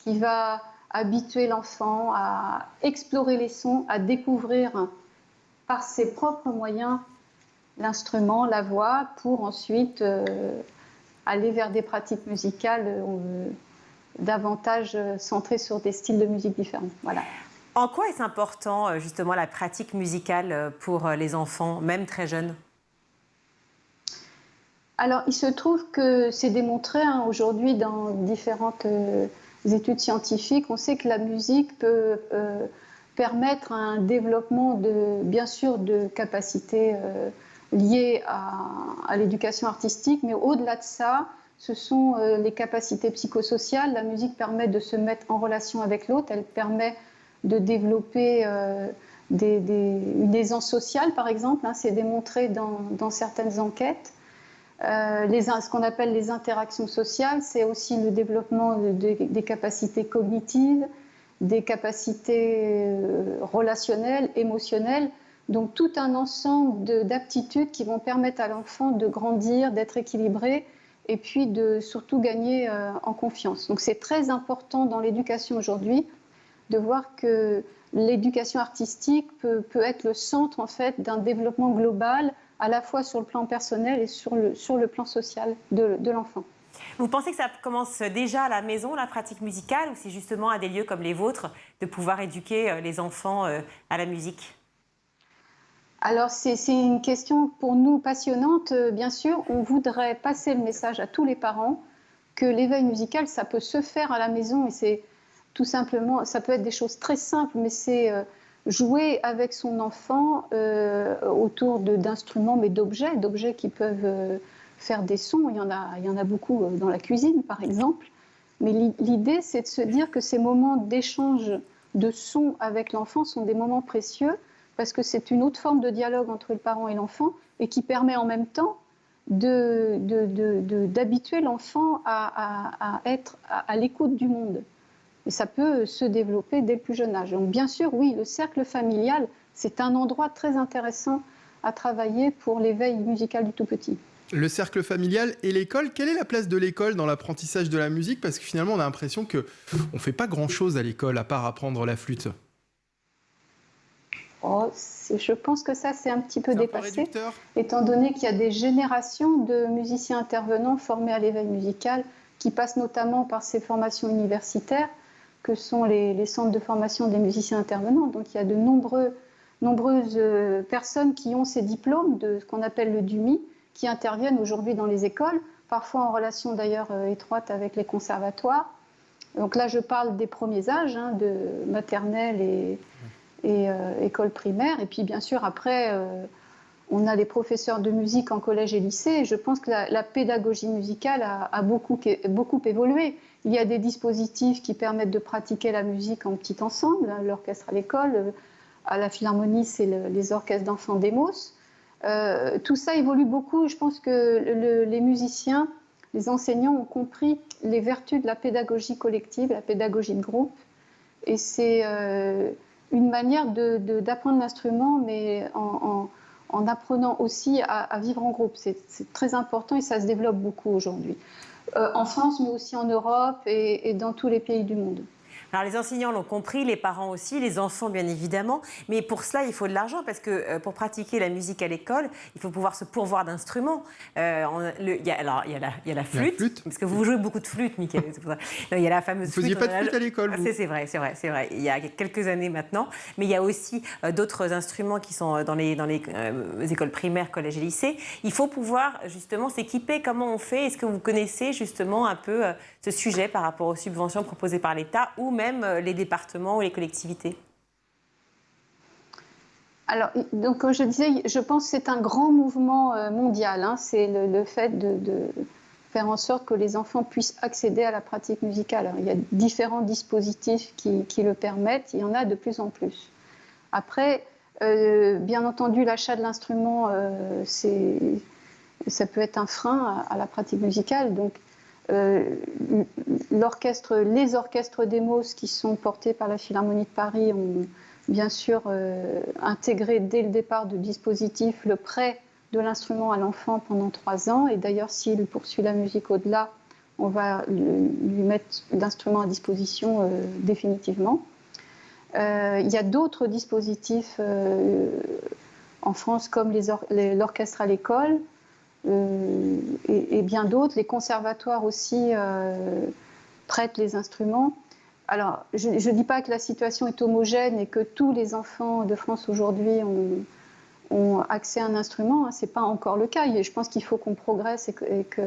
qui va habituer l'enfant à explorer les sons, à découvrir par ses propres moyens l'instrument, la voix, pour ensuite aller vers des pratiques musicales davantage centrées sur des styles de musique différents. Voilà. En quoi est-ce important, justement, la pratique musicale pour les enfants, même très jeunes ? Alors, il se trouve que c'est démontré aujourd'hui dans différentes études scientifiques. On sait que la musique peut permettre un développement, bien sûr, de capacités liées à l'éducation artistique, mais au-delà de ça, ce sont les capacités psychosociales. La musique permet de se mettre en relation avec l'autre, elle permet de développer une aisance sociale, par exemple. C'est démontré dans certaines enquêtes. Ce qu'on appelle les interactions sociales, c'est aussi le développement des capacités cognitives, des capacités relationnelles, émotionnelles. Donc tout un ensemble d'aptitudes qui vont permettre à l'enfant de grandir, d'être équilibré et puis de surtout gagner en confiance. Donc c'est très important dans l'éducation aujourd'hui de voir que l'éducation artistique peut être le centre en fait d'un développement global, à la fois sur le plan personnel et sur le plan social de l'enfant. Vous pensez que ça commence déjà à la maison, la pratique musicale, ou c'est justement à des lieux comme les vôtres de pouvoir éduquer les enfants à la musique ? Alors c'est une question pour nous passionnante, bien sûr. On voudrait passer le message à tous les parents que l'éveil musical, ça peut se faire à la maison et c'est tout simplement, ça peut être des choses très simples, mais c'est jouer avec son enfant autour d'instruments, mais d'objets qui peuvent faire des sons. Il y en a beaucoup dans la cuisine, par exemple. Mais l'idée, c'est de se dire que ces moments d'échange de sons avec l'enfant sont des moments précieux parce que c'est une autre forme de dialogue entre le parent et l'enfant et qui permet en même temps d'habituer l'enfant à être à l'écoute du monde. Et ça peut se développer dès le plus jeune âge. Donc bien sûr, oui, le cercle familial, c'est un endroit très intéressant à travailler pour l'éveil musical du tout petit. Le cercle familial et l'école, quelle est la place de l'école dans l'apprentissage de la musique ? Parce que finalement, on a l'impression qu'on ne fait pas grand-chose à l'école, à part apprendre la flûte. Je pense que ça, c'est un petit peu dépassé, réducteur, étant donné qu'il y a des générations de musiciens intervenants formés à l'éveil musical qui passent notamment par ces formations universitaires que sont les centres de formation des musiciens intervenants. Donc il y a de nombreuses personnes qui ont ces diplômes de ce qu'on appelle le DUMI, qui interviennent aujourd'hui dans les écoles, parfois en relation d'ailleurs étroite avec les conservatoires. Donc là, je parle des premiers âges, de maternelle et école primaire. Et puis bien sûr, après, on a les professeurs de musique en collège et lycée. Et je pense que la pédagogie musicale a beaucoup évolué. Il y a des dispositifs qui permettent de pratiquer la musique en petit ensemble, l'orchestre à l'école, à la Philharmonie, c'est les orchestres d'enfants d'Emos. Tout ça évolue beaucoup. Je pense que les musiciens, les enseignants ont compris les vertus de la pédagogie collective, la pédagogie de groupe. Et c'est une manière d'apprendre l'instrument, mais en apprenant aussi à vivre en groupe. C'est très important et ça se développe beaucoup aujourd'hui. En France, mais aussi en Europe et dans tous les pays du monde. Alors les enseignants l'ont compris, les parents aussi, les enfants bien évidemment, mais pour cela il faut de l'argent parce que pour pratiquer la musique à l'école, il faut pouvoir se pourvoir d'instruments. Il y a la flûte, parce que vous jouez beaucoup de flûte, Mickaël. Il y a la fameuse flûte. Vous ne faisiez pas de flûte à l'école, vous ? C'est vrai. Il y a quelques années maintenant, mais il y a aussi d'autres instruments qui sont dans les écoles primaires, collèges et lycées. Il faut pouvoir justement s'équiper. Comment on fait ? Est-ce que vous connaissez justement un peu ce sujet par rapport aux subventions proposées par l'État ou même les départements ou les collectivités ? Alors, donc, comme je disais, je pense que c'est un grand mouvement mondial. C'est le fait de faire en sorte que les enfants puissent accéder à la pratique musicale. Alors, il y a différents dispositifs qui le permettent. Il y en a de plus en plus. Après, bien entendu, l'achat de l'instrument, ça peut être un frein à la pratique musicale. Donc, les orchestres d'Emos qui sont portés par la Philharmonie de Paris ont bien sûr intégré dès le départ du dispositif le prêt de l'instrument à l'enfant pendant 3 ans. Et d'ailleurs, s'il poursuit la musique au-delà, on va lui mettre l'instrument à disposition définitivement. Il y a d'autres dispositifs en France comme l'orchestre à l'école, et bien d'autres. Les conservatoires aussi prêtent les instruments. Alors, je ne dis pas que la situation est homogène et que tous les enfants de France aujourd'hui ont accès à un instrument. Ce n'est pas encore le cas. Et je pense qu'il faut qu'on progresse et que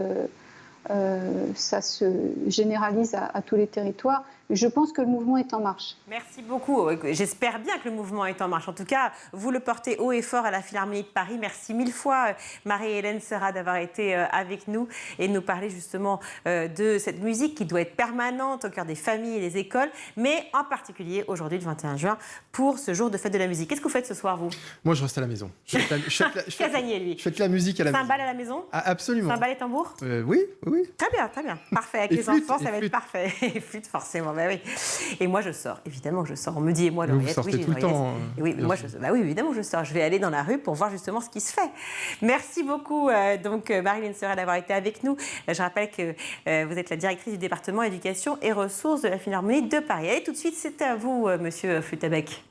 ça se généralise à tous les territoires. Je pense que le mouvement est en marche. Merci beaucoup. J'espère bien que le mouvement est en marche. En tout cas, vous le portez haut et fort à la Philharmonie de Paris. Merci 1000 fois, Marie-Hélène Serra, d'avoir été avec nous et de nous parler justement de cette musique qui doit être permanente au cœur des familles et des écoles, mais en particulier aujourd'hui, le 21 juin, pour ce jour de fête de la musique. Qu'est-ce que vous faites ce soir, vous ? Moi, je reste à la maison. Casanier, lui. Je fais de la musique à la maison. Cymbales à la maison ? Absolument. Cymbales et tambours ? Oui. Très bien. Parfait. Avec les enfants, ça va être parfait. Et flûte, forcément. Oui. Et moi, je sors. Évidemment que je sors. On me dit, et moi, Vous sortez tout le temps. Oui, mais moi, évidemment, je sors. Je vais aller dans la rue pour voir justement ce qui se fait. Merci beaucoup, Marie-Hélène Serra, d'avoir été avec nous. Je rappelle que vous êtes la directrice du département éducation et ressources de la Philharmonie de Paris. Et tout de suite, c'est à vous, monsieur Flutabec.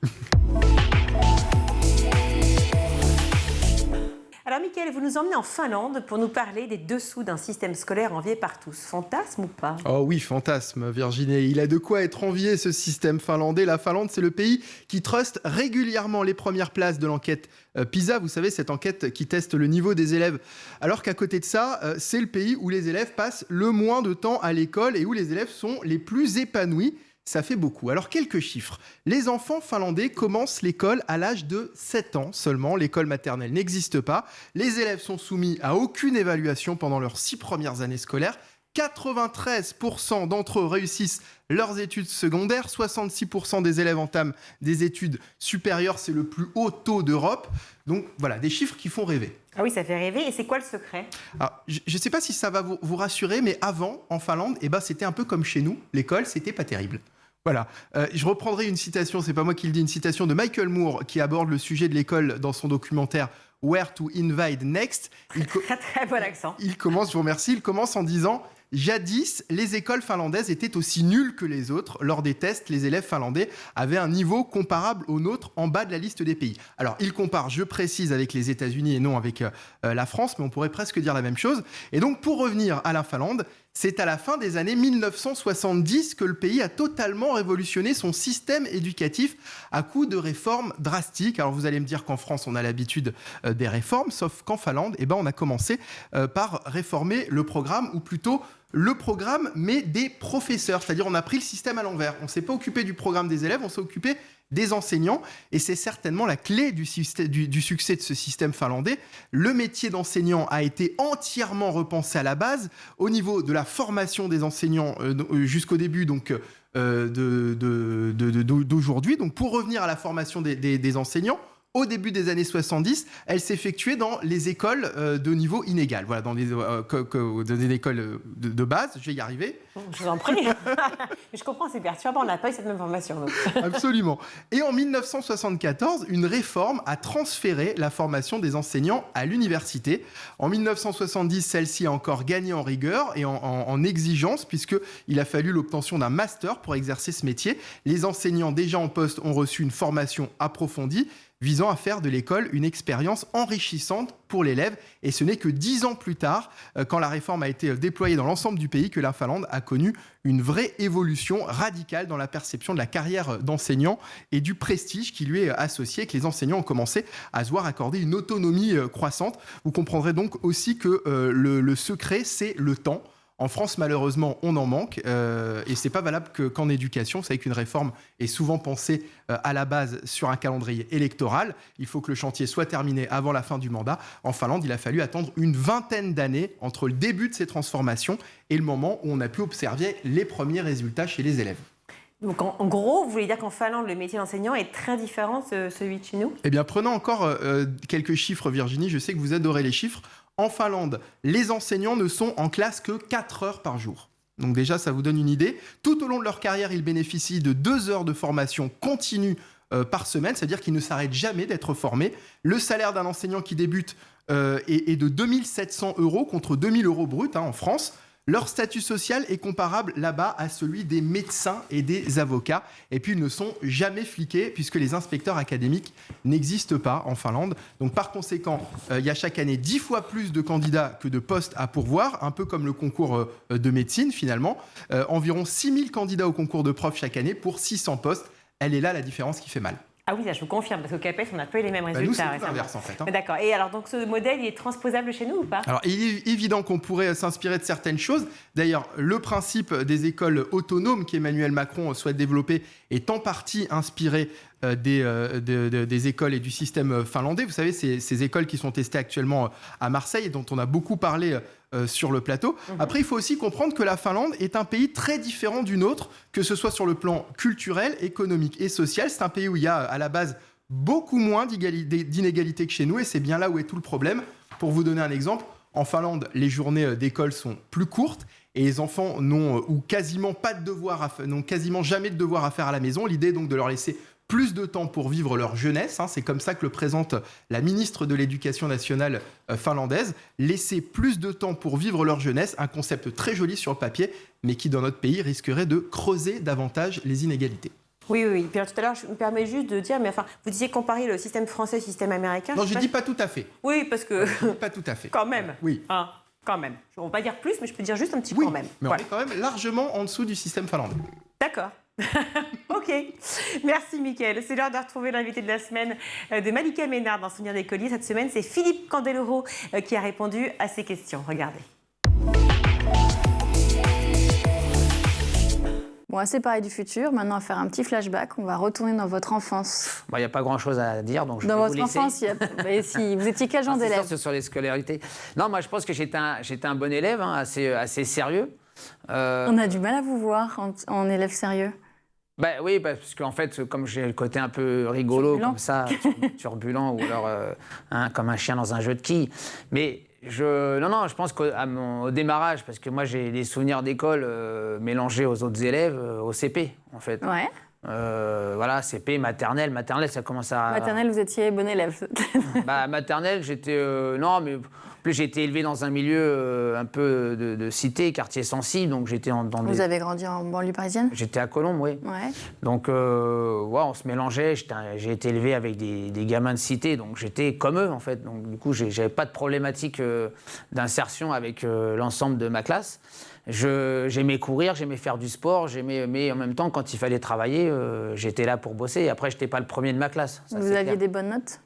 Alors, Mickaël, vous nous emmenez en Finlande pour nous parler des dessous d'un système scolaire envié par tous. Fantasme ou pas ? Oh oui, fantasme, Virginie. Il a de quoi être envié, ce système finlandais. La Finlande, c'est le pays qui truste régulièrement les premières places de l'enquête PISA. Vous savez, cette enquête qui teste le niveau des élèves. Alors qu'à côté de ça, c'est le pays où les élèves passent le moins de temps à l'école et où les élèves sont les plus épanouis. Ça fait beaucoup. Alors, quelques chiffres. Les enfants finlandais commencent l'école à l'âge de 7 ans seulement. L'école maternelle n'existe pas. Les élèves sont soumis à aucune évaluation pendant leurs 6 premières années scolaires. 93% d'entre eux réussissent leurs études secondaires. 66% des élèves entament des études supérieures. C'est le plus haut taux d'Europe. Donc, voilà, des chiffres qui font rêver. Ah oui, ça fait rêver. Et c'est quoi le secret ? Alors, je ne sais pas si ça va vous rassurer, mais avant, en Finlande, c'était un peu comme chez nous. L'école, c'était pas terrible. Voilà. Je reprendrai une citation, c'est pas moi qui le dis, une citation de Michael Moore qui aborde le sujet de l'école dans son documentaire Where to Invade Next. Très bon accent. Je vous remercie, il commence en disant « Jadis, les écoles finlandaises étaient aussi nulles que les autres. Lors des tests, les élèves finlandais avaient un niveau comparable au nôtre en bas de la liste des pays. » Alors, il compare, je précise, avec les États-Unis et non avec la France, mais on pourrait presque dire la même chose. Et donc, pour revenir à la Finlande, c'est à la fin des années 1970 que le pays a totalement révolutionné son système éducatif à coup de réformes drastiques. Alors vous allez me dire qu'en France, on a l'habitude des réformes, sauf qu'en Finlande, on a commencé par réformer le programme, ou plutôt le programme, mais des professeurs. C'est-à-dire on a pris le système à l'envers. On ne s'est pas occupé du programme des élèves, on s'est occupé des enseignants, et c'est certainement la clé du succès de ce système finlandais. Le métier d'enseignant a été entièrement repensé à la base, au niveau de la formation des enseignants jusqu'au début d'aujourd'hui. Donc pour revenir à la formation des enseignants, au début des années 70, elle s'effectuait dans les écoles de niveau inégal, voilà, dans des écoles de base, je vais y arriver. Je vous en prie. Je comprends, c'est perturbant, on n'a pas eu cette même formation. Donc. Absolument. Et en 1974, une réforme a transféré la formation des enseignants à l'université. En 1970, celle-ci a encore gagné en rigueur et en exigence, puisqu'il a fallu l'obtention d'un master pour exercer ce métier. Les enseignants déjà en poste ont reçu une formation approfondie, visant à faire de l'école une expérience enrichissante pour l'élève. Et ce n'est que 10 ans plus tard, quand la réforme a été déployée dans l'ensemble du pays, que la Finlande a connu une vraie évolution radicale dans la perception de la carrière d'enseignant et du prestige qui lui est associé, que les enseignants ont commencé à se voir accorder une autonomie croissante. Vous comprendrez donc aussi que le secret, c'est le temps. En France, malheureusement, on en manque et c'est pas valable qu'en éducation. Vous savez qu'une réforme est souvent pensée à la base sur un calendrier électoral. Il faut que le chantier soit terminé avant la fin du mandat. En Finlande, il a fallu attendre une vingtaine d'années entre le début de ces transformations et le moment où on a pu observer les premiers résultats chez les élèves. Donc en gros, vous voulez dire qu'en Finlande, le métier d'enseignant est très différent de celui de chez nous ? Eh bien, prenons encore quelques chiffres, Virginie. Je sais que vous adorez les chiffres. En Finlande, les enseignants ne sont en classe que 4 heures par jour. Donc déjà, ça vous donne une idée. Tout au long de leur carrière, ils bénéficient de 2 heures de formation continue par semaine, c'est-à-dire qu'ils ne s'arrêtent jamais d'être formés. Le salaire d'un enseignant qui débute est de 2 700 € contre 2 000 € bruts en France. Leur statut social est comparable là-bas à celui des médecins et des avocats. Et puis, ils ne sont jamais fliqués puisque les inspecteurs académiques n'existent pas en Finlande. Donc, par conséquent, il y a chaque année 10 fois plus de candidats que de postes à pourvoir, un peu comme le concours de médecine finalement. Environ 6 000 candidats au concours de prof chaque année pour 600 postes. Elle est là la différence qui fait mal. Ah oui, ça je vous confirme, parce qu'au CAPES, on n'a pas eu les mêmes résultats. Nous, c'est tout l'inverse en fait. D'accord. Et alors, donc ce modèle, il est transposable chez nous ou pas ? Alors, il est évident qu'on pourrait s'inspirer de certaines choses. D'ailleurs, le principe des écoles qu'Emmanuel Macron souhaite développer est en partie inspiré des écoles et du système finlandais. Vous savez, ces écoles qui sont testées actuellement à Marseille et dont on a beaucoup parlé sur le plateau. Après, il faut aussi comprendre que la Finlande est un pays très différent du nôtre, que ce soit sur le plan culturel, économique et social. C'est un pays où il y a à la base beaucoup moins d'inégalités que chez nous et c'est bien là où est tout le problème. Pour vous donner un exemple, en Finlande, les journées d'école sont plus courtes et les enfants n'ont quasiment jamais de devoirs à faire à la maison. L'idée est donc de leur laisser plus de temps pour vivre leur jeunesse. C'est comme ça que le présente la ministre de l'Éducation nationale finlandaise. Laisser plus de temps pour vivre leur jeunesse, un concept très joli sur le papier, mais qui dans notre pays risquerait de creuser davantage les inégalités. Oui. Puis tout à l'heure, je me permets juste de dire, mais enfin, vous disiez comparer le système français au système américain. Non, je ne dis pas tout à fait. Oui, parce que... Pas tout à fait. Quand même. Oui. Quand même. On ne va pas dire plus, mais je peux dire juste un petit oui, quand même. Mais on est quand même largement en dessous du système finlandais. D'accord. Ok. Merci, Mickaël. C'est l'heure de retrouver l'invité de la semaine de Malika Ménard dans Souvenirs d'écoliers. Cette semaine, c'est Philippe Candeloro qui a répondu à ces questions. Regardez. Bon, assez parlé du futur. Maintenant, on va faire un petit flashback. On va retourner dans votre enfance. Il n'y a pas grand-chose à dire, donc je dans vais votre vous laisser. enfance, si vous étiez quel genre d'élève? C'est sur les scolarités. Non, moi, je pense que j'étais un bon élève, assez sérieux. On a du mal à vous voir en élève sérieux. Oui, parce qu'en fait, comme j'ai le côté un peu rigolo, turbulent. comme ça, turbulent, ou alors comme un chien dans un jeu de quilles. Mais je pense qu'au démarrage, parce que moi j'ai des souvenirs d'école mélangés aux autres élèves, au CP, en fait. Ouais. CP, maternelle, ça commence à... Maternelle, vous étiez bon élève. Maternelle, j'étais... En plus, j'ai été élevé dans un milieu un peu de cité, quartier sensible, donc j'étais Vous avez grandi en banlieue parisienne? J'étais à Colombes, oui. Ouais. Donc, on se mélangeait. J'ai été élevé avec des gamins de cité, donc j'étais comme eux, en fait. Donc, du coup, j'avais pas de problématique d'insertion avec l'ensemble de ma classe. J'aimais courir, j'aimais faire du sport, mais en même temps, quand il fallait travailler, j'étais là pour bosser. Et après, j'étais pas le premier de ma classe. Ça, vous aviez des bonnes notes?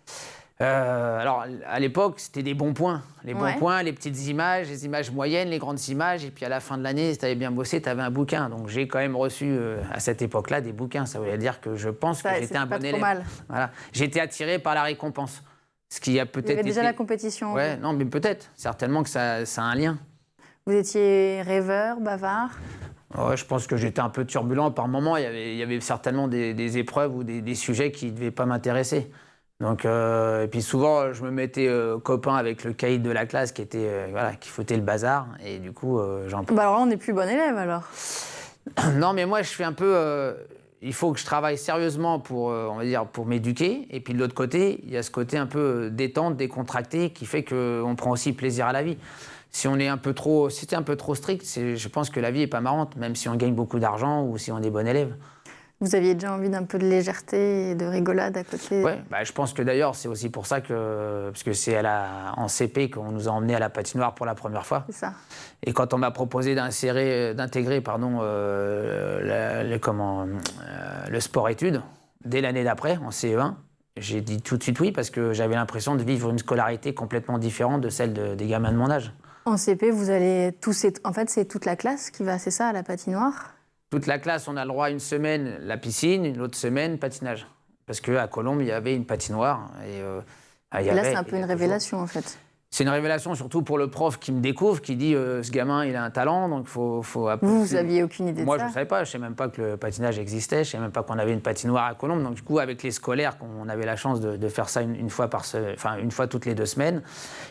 Alors, à l'époque, c'était des bons points. Les bons points, les petites images, les images moyennes, les grandes images. Et puis, à la fin de l'année, si tu avais bien bossé, tu avais un bouquin. Donc, j'ai quand même reçu, à cette époque-là, des bouquins. Ça voulait dire que je pense que j'étais un bon élève. Mal. Voilà. J'étais attiré par la récompense. Ce qui a peut-être été... déjà la compétition. Ouais, non, mais peut-être. Certainement que ça a un lien. Vous étiez rêveur, bavard? Je pense que j'étais un peu turbulent par moments. Il y avait certainement des épreuves ou des sujets qui ne devaient pas m'intéresser. Donc, et puis souvent, je me mettais copain avec le caïd de la classe qui foutait le bazar. Et du coup, j'en... Bah alors là, on n'est plus bon élève, alors. Non, mais moi, je suis un peu... il faut que je travaille sérieusement pour, on va dire, pour m'éduquer. Et puis de l'autre côté, il y a ce côté un peu détente, décontracté, qui fait qu'on prend aussi plaisir à la vie. Si on est un peu trop, si c'est un peu trop strict, je pense que la vie est pas marrante, même si on gagne beaucoup d'argent ou si on est bon élève. Vous aviez déjà envie d'un peu de légèreté et de rigolade à côté? Oui, bah, je pense que d'ailleurs, c'est aussi pour ça que... Parce que c'est en CP qu'on nous a emmenés à la patinoire pour la première fois. C'est ça. Et quand on m'a proposé d'intégrer le sport-études, dès l'année d'après, en CE1, j'ai dit tout de suite oui, parce que j'avais l'impression de vivre une scolarité complètement différente de celle des gamins de mon âge. En CP, vous allez tous... En fait, c'est toute la classe qui va, c'est ça, à la patinoire? Toute la classe, on a le droit une semaine la piscine, l'autre semaine patinage. Parce qu'à Colombes, il y avait une patinoire. Et là, c'est un peu une révélation, en fait. C'est une révélation surtout pour le prof qui me découvre, qui dit ce gamin, il a un talent, donc faut... Vous n'aviez aucune idée de ça? Moi, je ne savais pas. Je ne savais même pas que le patinage existait. Je ne savais même pas qu'on avait une patinoire à Colombes. Donc, du coup, avec les scolaires, on avait la chance de faire ça une fois toutes les 2 semaines.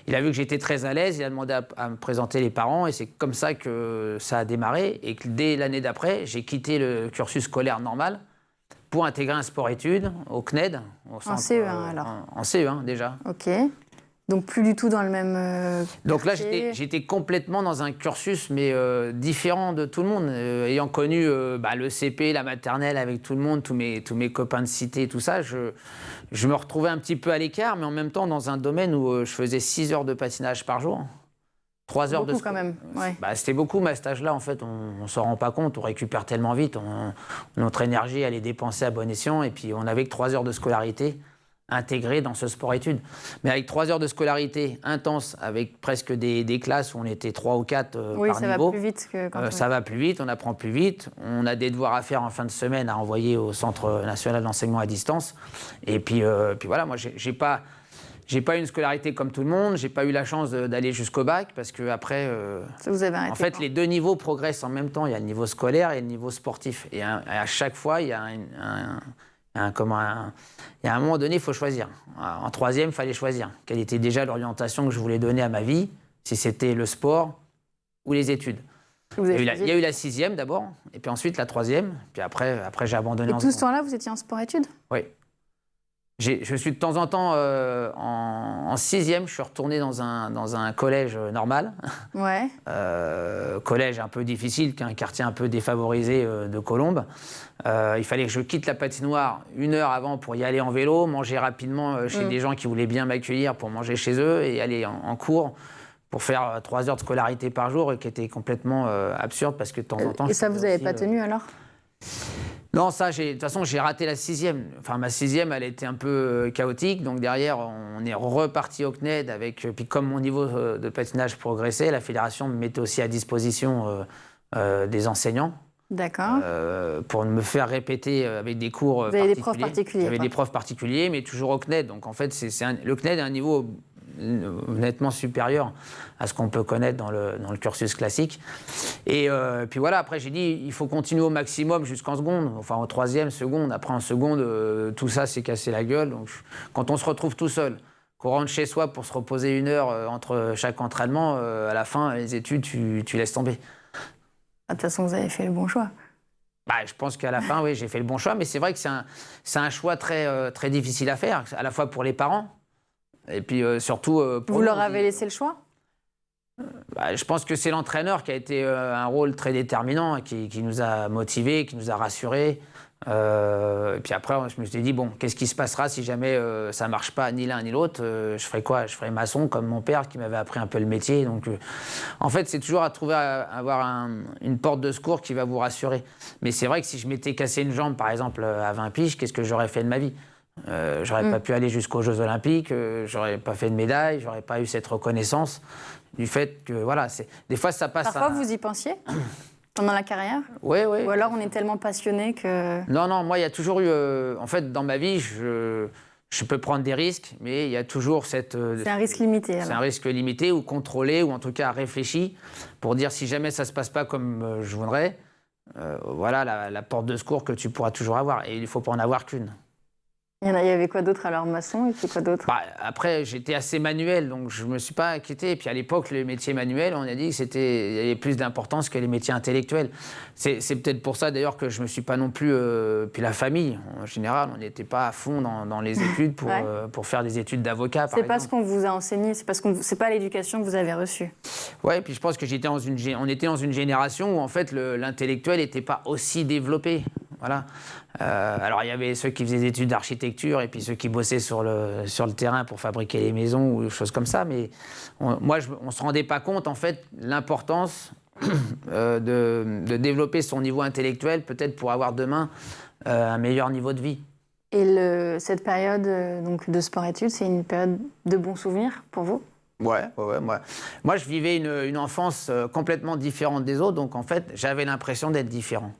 Il a vu que j'étais très à l'aise. Il a demandé à me présenter les parents. Et c'est comme ça que ça a démarré. Et que dès l'année d'après, j'ai quitté le cursus scolaire normal pour intégrer un sport-études au CNED. En CE1, alors? En CE1, déjà. OK. Donc plus du tout dans le même Donc là, j'étais complètement dans un cursus, mais différent de tout le monde. Ayant connu le CP, la maternelle avec tout le monde, tous mes copains de cité, tout ça, je me retrouvais un petit peu à l'écart, mais en même temps dans un domaine où je faisais 6 heures de patinage par jour. 3 heures beaucoup quand même, ouais. C'était beaucoup, mais à cet âge-là, en fait, on ne s'en rend pas compte, on récupère tellement vite, notre énergie, elle est dépensée à bon escient, et puis on n'avait que 3 heures de scolarité intégré dans ce sport-études. Mais avec 3 heures de scolarité intense, avec presque des classes où on était 3 ou 4 par niveau. Oui, ça va plus vite que quand ça va plus vite, on apprend plus vite. On a des devoirs à faire en fin de semaine à envoyer au Centre national d'enseignement à distance. Et puis voilà, moi, j'ai pas une scolarité comme tout le monde. J'ai pas eu la chance d'aller jusqu'au bac parce que après, ça vous avez arrêté, en fait, les 2 niveaux progressent en même temps. Il y a le niveau scolaire et le niveau sportif. Et à chaque fois, il y a il y a un moment donné, il faut choisir. En 3e, il fallait choisir. Quelle était déjà l'orientation que je voulais donner à ma vie, si c'était le sport ou les études. Il y a eu la 6e d'abord, et puis ensuite la 3e, puis après j'ai abandonné. Et tout ce temps-là, vous étiez en sport-études? Oui. Je suis de temps en temps, en 6e, je suis retourné dans un collège normal. Ouais. Collège un peu difficile, qui est un quartier un peu défavorisé de Colombes. Il fallait que je quitte la patinoire 1 heure avant pour y aller en vélo, manger rapidement chez des gens qui voulaient bien m'accueillir pour manger chez eux et aller en cours pour faire 3 heures de scolarité par jour, et qui était complètement absurde parce que de temps en temps... Et ça, vous n'avez pas tenu alors? Non, ça, de toute façon, j'ai raté la 6e. Enfin, ma 6e, elle était un peu chaotique. Donc derrière, on est reparti au CNED avec... Puis comme mon niveau de patinage progressait, la fédération me mettait aussi à disposition des enseignants. D'accord. Pour me faire répéter avec des cours particuliers. Vous avez des profs particuliers? J'avais des profs particuliers, mais toujours au CNED. Donc en fait, le CNED est un niveau nettement supérieur à ce qu'on peut connaître dans le cursus classique. Et puis voilà, après j'ai dit, il faut continuer au maximum jusqu'en seconde, enfin en 3e, seconde. Après en seconde, tout ça s'est cassé la gueule. Donc quand on se retrouve tout seul, qu'on rentre chez soi pour se reposer 1 heure entre chaque entraînement, à la fin, les études, tu laisses tomber. De toute façon, vous avez fait le bon choix. Je pense qu'à la fin, oui, j'ai fait le bon choix, mais c'est vrai que c'est un choix très, très difficile à faire, à la fois pour les parents, et puis surtout pour... Vous leur avez laissé le choix? Je pense que c'est l'entraîneur qui a été un rôle très déterminant, qui nous a motivés, qui nous a rassurés. Et puis après, je me suis dit, bon, qu'est-ce qui se passera si jamais ça ne marche pas ni l'un ni l'autre? Je ferai quoi? Je ferai maçon comme mon père qui m'avait appris un peu le métier. Donc, en fait, c'est toujours à trouver, avoir une porte de secours qui va vous rassurer. Mais c'est vrai que si je m'étais cassé une jambe, par exemple, à 20 piges, qu'est-ce que j'aurais fait de ma vie? J'aurais pas pu aller jusqu'aux Jeux Olympiques, j'aurais pas fait de médaille, j'aurais pas eu cette reconnaissance du fait que, voilà, des fois ça passe... Parfois, vous y pensiez pendant la carrière? Oui, oui. Ou alors on est tellement passionné que... Non, moi, il y a toujours eu... en fait, dans ma vie, je peux prendre des risques, mais il y a toujours cette... c'est un risque limité, alors. C'est un risque limité ou contrôlé, ou en tout cas réfléchi, pour dire si jamais ça se passe pas comme je voudrais, voilà la porte de secours que tu pourras toujours avoir. Et il ne faut pas en avoir qu'une. Il y avait quoi d'autre alors, maçon et puis quoi d'autre? Après, j'étais assez manuel, donc je ne me suis pas inquiété. Et puis à l'époque, les métiers manuels, on a dit qu'il y avait plus d'importance que les métiers intellectuels. C'est peut-être pour ça d'ailleurs que je ne me suis pas non plus... puis la famille, en général, on n'était pas à fond dans les études pour faire des études d'avocat, par exemple. C'est pas ce qu'on vous a enseigné, c'est pas l'éducation que vous avez reçue. Oui, puis je pense que on était dans une génération où en fait l'intellectuel n'était pas aussi développé. Voilà. Alors il y avait ceux qui faisaient des études d'architecture et puis ceux qui bossaient sur le terrain pour fabriquer les maisons ou des choses comme ça. Mais on ne se rendait pas compte en fait l'importance de développer son niveau intellectuel peut-être pour avoir demain un meilleur niveau de vie. Et cette période donc de sport-études, c'est une période de bons souvenirs pour vous? Ouais. Moi, je vivais une enfance complètement différente des autres, donc en fait, j'avais l'impression d'être différent.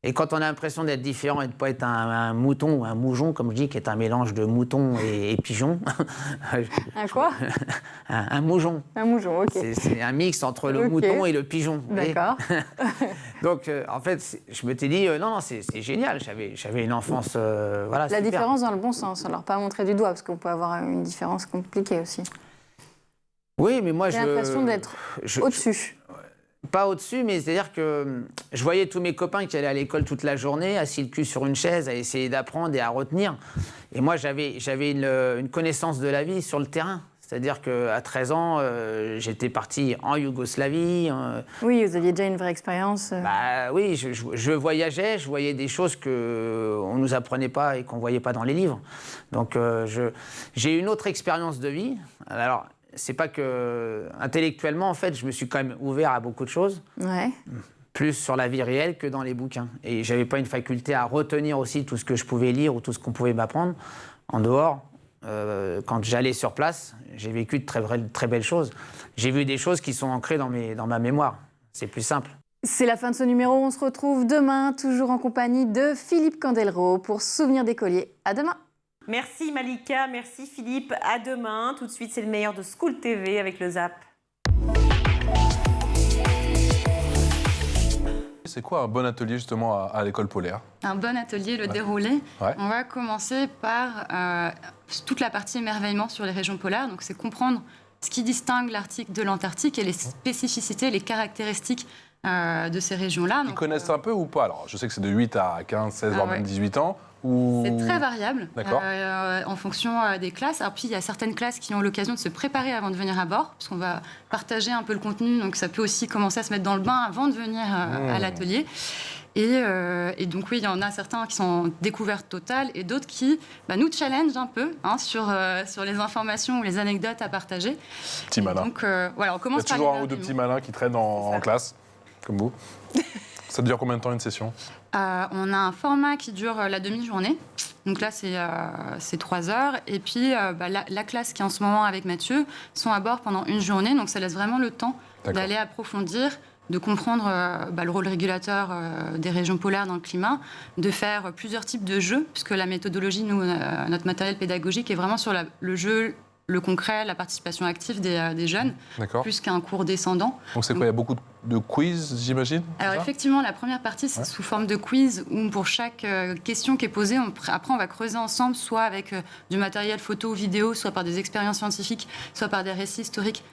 Et quand on a l'impression d'être différent et de ne pas être un mouton ou un moujon, comme je dis, qui est un mélange de mouton et pigeon. Un quoi? Un moujon. Un moujon, ok. C'est un mix entre le mouton et le pigeon. D'accord. Donc, en fait, je me suis dit, non, c'est génial. J'avais une enfance, voilà, La super. différence dans le bon sens, alors pas montrer du doigt, parce qu'on peut avoir une différence compliquée aussi. Oui, mais moi, j'ai l'impression d'être au-dessus. Pas au-dessus, mais c'est-à-dire que je voyais tous mes copains qui allaient à l'école toute la journée, assis le cul sur une chaise, à essayer d'apprendre et à retenir. Et moi, j'avais une connaissance de la vie sur le terrain. C'est-à-dire qu'à 13 ans, j'étais parti en Yougoslavie. Oui, vous aviez déjà une vraie expérience. Oui, je voyageais, je voyais des choses qu'on ne nous apprenait pas et qu'on ne voyait pas dans les livres. Donc, j'ai une autre expérience de vie. Alors, c'est pas que intellectuellement, en fait, je me suis quand même ouvert à beaucoup de choses, plus sur la vie réelle que dans les bouquins. Et j'avais pas une faculté à retenir aussi tout ce que je pouvais lire ou tout ce qu'on pouvait m'apprendre. En dehors, quand j'allais sur place, j'ai vécu de très belles choses. J'ai vu des choses qui sont ancrées dans ma mémoire. C'est plus simple. C'est la fin de ce numéro. On se retrouve demain, toujours en compagnie de Philippe Candelro pour Souvenirs d'écolier. À demain. Merci Malika, merci Philippe. À demain. Tout de suite, c'est le meilleur de School TV avec le Zap. C'est quoi un bon atelier justement à l'école polaire? Un bon atelier, le déroulé. On va commencer par toute la partie émerveillement sur les régions polaires. Donc c'est comprendre ce qui distingue l'Arctique de l'Antarctique et les spécificités, les caractéristiques de ces régions-là. Ils connaissent un peu ou pas? Alors je sais que c'est de 8 à 15, 16, voire même 18 ans. C'est très variable en fonction des classes. Alors puis il y a certaines classes qui ont l'occasion de se préparer avant de venir à bord, puisqu'on va partager un peu le contenu, donc ça peut aussi commencer à se mettre dans le bain avant de venir à l'atelier. Et donc oui, il y en a certains qui sont en découverte totale et d'autres qui nous challengent un peu sur les informations ou les anecdotes à partager. Petit malin. Donc voilà, on commence par toujours un ou deux petits malins qui traînent en classe, comme vous. Ça dure combien de temps une session? On a un format qui dure la demi-journée. Donc là, c'est 3 heures. Et puis, la classe qui est en ce moment avec Mathieu sont à bord pendant une journée. Donc ça laisse vraiment le temps d'aller approfondir, de comprendre le rôle régulateur des régions polaires dans le climat, de faire plusieurs types de jeux, puisque la méthodologie, notre matériel pédagogique est vraiment sur le jeu, le concret, la participation active des jeunes, plus qu'un cours descendant. Donc c'est quoi? Il y a beaucoup de quiz, j'imagine? Alors effectivement, la première partie, c'est sous forme de quiz, où pour chaque question qui est posée, après on va creuser ensemble, soit avec du matériel photo ou vidéo, soit par des expériences scientifiques, soit par des récits historiques.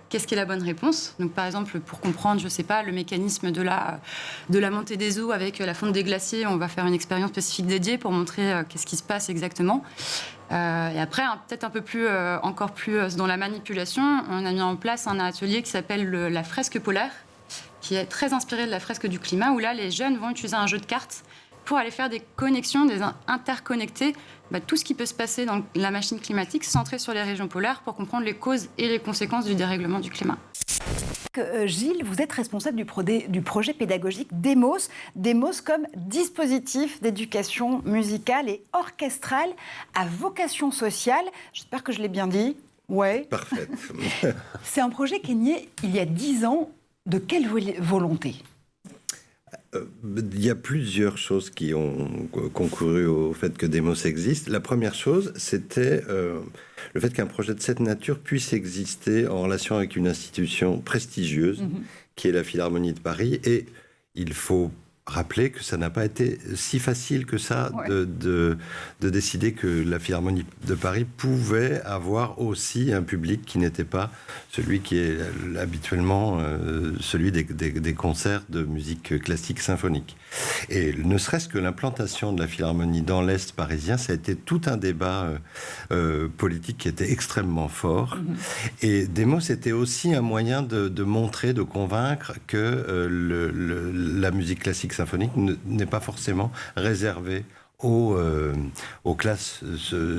Qu'est-ce qui est la bonne réponse? Donc, par exemple, pour comprendre, je ne sais pas, le mécanisme de la montée des eaux avec la fonte des glaciers, on va faire une expérience spécifique dédiée pour montrer qu'est-ce qui se passe exactement. Et après, peut-être un peu plus, encore plus dans la manipulation, on a mis en place un atelier qui s'appelle la fresque polaire, qui est très inspiré de la fresque du climat, où là, les jeunes vont utiliser un jeu de cartes pour aller faire des connexions, des interconnecter tout ce qui peut se passer dans la machine climatique centrée sur les régions polaires pour comprendre les causes et les conséquences du dérèglement du climat. Gilles, vous êtes responsable du projet pédagogique Demos. Demos comme dispositif d'éducation musicale et orchestrale à vocation sociale. J'espère que je l'ai bien dit. Ouais. Parfait. C'est un projet qui est né il y a 10 ans. De quelle volonté ? Il y a plusieurs choses qui ont concouru au fait que Demos existe. La première chose, c'était le fait qu'un projet de cette nature puisse exister en relation avec une institution prestigieuse, qui est la Philharmonie de Paris. Et il faut rappeler que ça n'a pas été si facile que ça de décider que la Philharmonie de Paris pouvait avoir aussi un public qui n'était pas celui qui est habituellement celui des concerts de musique classique symphonique. Et ne serait-ce que l'implantation de la Philharmonie dans l'Est parisien, ça a été tout un débat politique qui était extrêmement fort. Et Demos était aussi un moyen de montrer, de convaincre que la musique classique symphonique n'est pas forcément réservée aux classes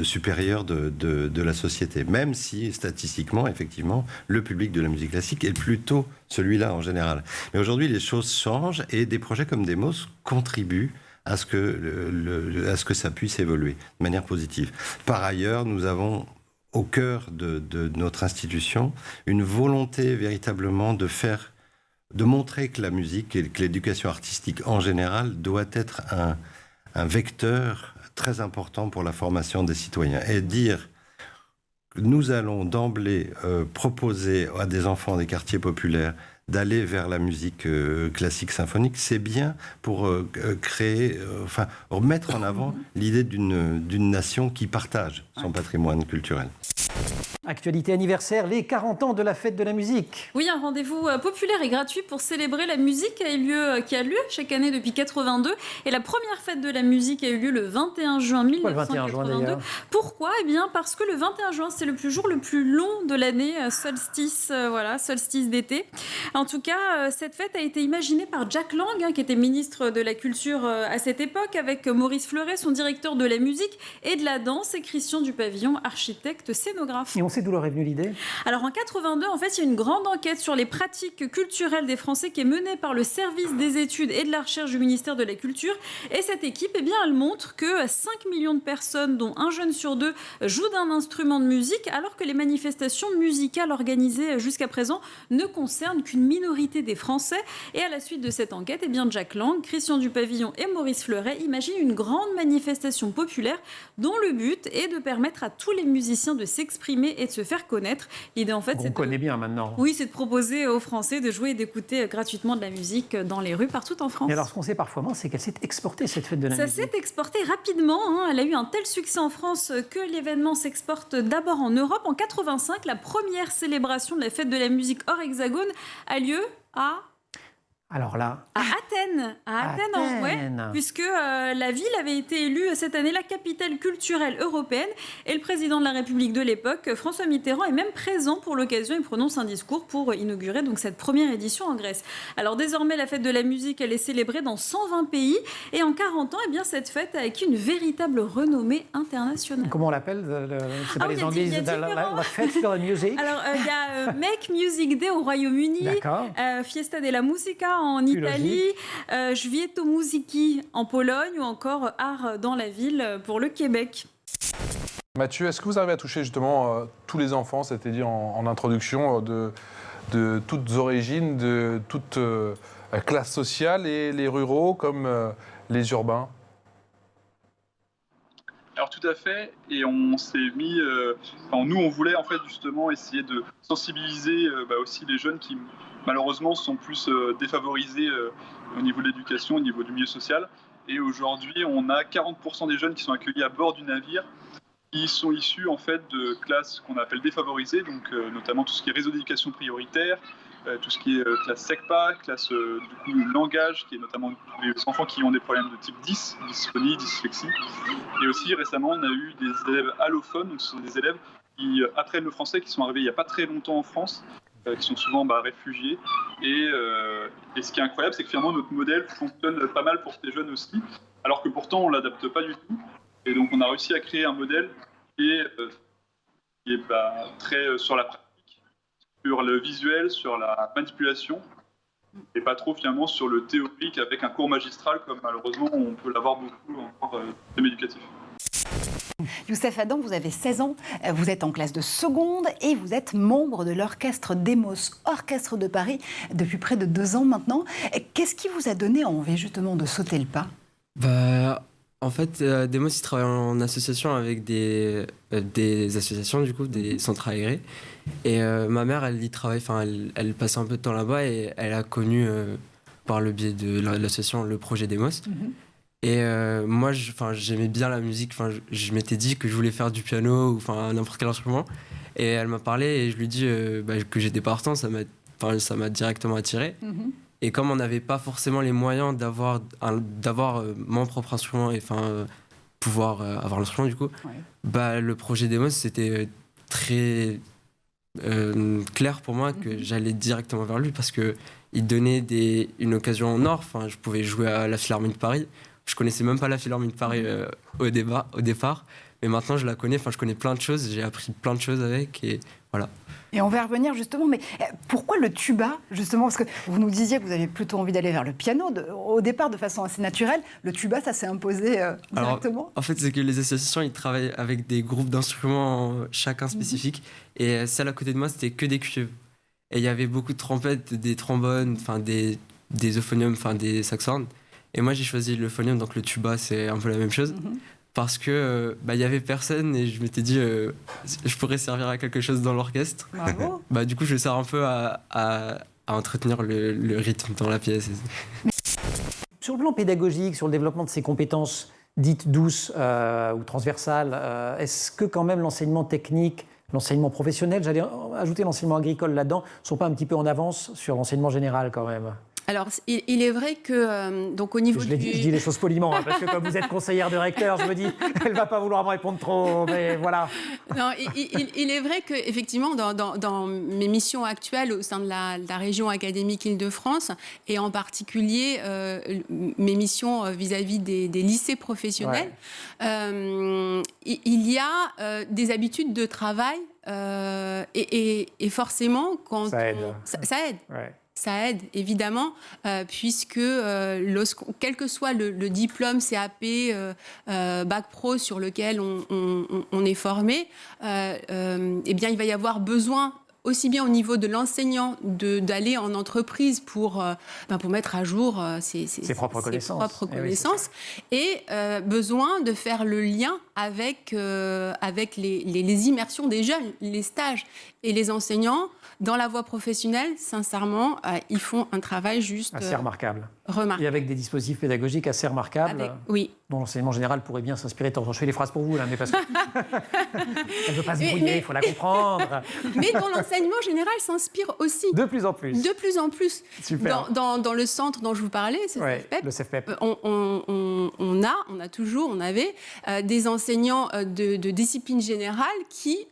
supérieures de la société, même si statistiquement, effectivement, le public de la musique classique est plutôt celui-là en général. Mais aujourd'hui, les choses changent et des projets comme Demos contribuent à ce que ça puisse évoluer de manière positive. Par ailleurs, nous avons au cœur de notre institution une volonté véritablement de montrer que la musique et que l'éducation artistique en général doit être un vecteur très important pour la formation des citoyens. Et dire que nous allons d'emblée proposer à des enfants des quartiers populaires d'aller vers la musique classique symphonique, c'est bien pour mettre en avant l'idée d'une nation qui partage son patrimoine culturel. Actualité anniversaire, les 40 ans de la fête de la musique. Oui, un rendez-vous populaire et gratuit pour célébrer la musique qui a lieu chaque année depuis 82. Et la première fête de la musique a eu lieu le 21 juin 1982. Pourquoi ? Eh bien, parce que le 21 juin, c'est le jour le plus long de l'année, solstice d'été. En tout cas, cette fête a été imaginée par Jack Lang, qui était ministre de la Culture à cette époque, avec Maurice Fleuret, son directeur de la musique et de la danse, et Christian Dupavillon, architecte scénographe. Et on sait d'où leur est venue l'idée ? Alors en 82, en fait, il y a une grande enquête sur les pratiques culturelles des Français qui est menée par le service des études et de la recherche du ministère de la Culture. Et cette équipe, eh bien, elle montre que 5 millions de personnes, dont un jeune sur deux, jouent d'un instrument de musique, alors que les manifestations musicales organisées jusqu'à présent ne concernent qu'une minorité des Français. Et à la suite de cette enquête, eh bien, Jack Lang, Christian Dupavillon et Maurice Fleuret imaginent une grande manifestation populaire dont le but est de permettre à tous les musiciens de s'exprimer et de se faire connaître. L'idée, en fait, on connaît bien maintenant. Oui, c'est de proposer aux Français de jouer et d'écouter gratuitement de la musique dans les rues partout en France. Et alors, ce qu'on sait parfois moins, c'est qu'elle s'est exportée, cette fête de la musique. Ça s'est exporté rapidement. Elle a eu un tel succès en France que l'événement s'exporte d'abord en Europe. En 85, la première célébration de la fête de la musique hors hexagone a lieu à... Alors là... À Athènes, puisque la ville avait été élue cette année la capitale culturelle européenne. Et le président de la République de l'époque, François Mitterrand, est même présent pour l'occasion. Il prononce un discours pour inaugurer donc cette première édition en Grèce. Alors désormais, la fête de la musique, elle est célébrée dans 120 pays. Et en 40 ans, eh bien, cette fête a acquis une véritable renommée internationale. Comment on l'appelle ? C'est pas les Anglais, la fête de la musique. Alors, il y a Make Music Day au Royaume-Uni, Fiesta della Musica en Italie, Święto Muzyki en Pologne ou encore Art dans la ville pour le Québec. Mathieu, est-ce que vous arrivez à toucher justement tous les enfants, c'était dit en introduction, de toutes origines, de toutes classes sociales, et les ruraux comme les urbains ? Alors tout à fait, et on s'est mis, nous on voulait en fait justement essayer de sensibiliser aussi les jeunes qui malheureusement sont plus défavorisés au niveau de l'éducation, au niveau du milieu social. Et aujourd'hui, on a 40% des jeunes qui sont accueillis à bord du navire qui sont issus en fait de classes qu'on appelle défavorisées, donc notamment tout ce qui est réseau d'éducation prioritaire, tout ce qui est classe SECPA, classe du coup langage, qui est notamment les enfants qui ont des problèmes de type 10, dysphonie, dyslexie. Et aussi récemment, on a eu des élèves allophones, donc ce sont des élèves qui apprennent le français, qui sont arrivés il n'y a pas très longtemps en France, qui sont souvent réfugiés. Et ce qui est incroyable, c'est que finalement notre modèle fonctionne pas mal pour ces jeunes aussi, alors que pourtant on ne l'adapte pas du tout. Et donc on a réussi à créer un modèle qui est très sur la pratique, sur le visuel, sur la manipulation, et pas trop finalement sur le théorique avec un cours magistral comme malheureusement on peut l'avoir beaucoup encore système éducatif. Youssef Adam, vous avez 16 ans, vous êtes en classe de seconde et vous êtes membre de l'orchestre Demos, orchestre de Paris, depuis près de 2 ans maintenant. Qu'est-ce qui vous a donné envie justement de sauter le pas ? En fait, Demos, il travaille en association avec des associations, du coup, des centres aérés. Et ma mère, elle y travaille, elle passait un peu de temps là-bas et elle a connu par le biais de l'association Le Projet Demos. Et moi, j'aimais bien la musique. Je m'étais dit que je voulais faire du piano ou n'importe quel instrument. Et elle m'a parlé et je lui ai dit que j'étais partant. Ça m'a directement attiré. Et comme on n'avait pas forcément les moyens d'avoir mon propre instrument et pouvoir avoir l'instrument du coup, le projet Demos, c'était très clair pour moi que j'allais directement vers lui parce qu'il donnait une occasion en or. Je pouvais jouer à la Philharmonie de Paris. Je connaissais même pas la Philharmonie de Paris au départ, mais maintenant je la connais. Je connais plein de choses. J'ai appris plein de choses avec et voilà. Et on va revenir justement, mais pourquoi le tuba justement? Parce que vous nous disiez que vous avez plutôt envie d'aller vers le piano. Au départ, de façon assez naturelle, le tuba, ça s'est imposé directement. Alors, en fait, c'est que les associations, ils travaillent avec des groupes d'instruments, chacun spécifique. Et celle à côté de moi, c'était que des cuivres. Et il y avait beaucoup de trompettes, des trombones, des euphoniums, des saxophones. Et moi, j'ai choisi l'euphonium, donc le tuba, c'est un peu la même chose. Parce que y avait personne et je m'étais dit je pourrais servir à quelque chose dans l'orchestre. Bravo. Du coup, je sers un peu à entretenir le rythme dans la pièce. Sur le plan pédagogique, sur le développement de ces compétences dites douces ou transversales, est-ce que quand même l'enseignement technique, l'enseignement professionnel, j'allais ajouter l'enseignement agricole là-dedans, ne sont pas un petit peu en avance sur l'enseignement général quand même? Alors, il est vrai que, donc au niveau je dis les choses poliment, parce que comme vous êtes conseillère de recteur, je me dis, elle ne va pas vouloir me répondre trop, mais voilà. Non, il est vrai qu'effectivement, dans mes missions actuelles au sein de la région académique Île-de-France, et en particulier mes missions vis-à-vis des lycées professionnels, il y a des habitudes de travail, et forcément, quand ça aide. Ça aide. Ouais. Ça aide, évidemment, puisque quel que soit le diplôme CAP, Bac Pro sur lequel on est formé, eh bien, il va y avoir besoin, aussi bien au niveau de l'enseignant, d'aller en entreprise pour mettre à jour ses propres connaissances, et besoin de faire le lien avec les immersions des jeunes, les stages. Et les enseignants, dans la voie professionnelle, sincèrement, ils font un travail juste assez remarquable. Et avec des dispositifs pédagogiques assez remarquables, dont l'enseignement général pourrait bien s'inspirer. Je fais les phrases pour vous, là, mais parce que elle ne veut pas se brouiller, il faut la comprendre. Mais dont l'enseignement général s'inspire aussi. De plus en plus. De plus en plus. Super. Dans le centre dont je vous parlais, c'est le CEFPEP. On avait des enseignants de discipline générale qui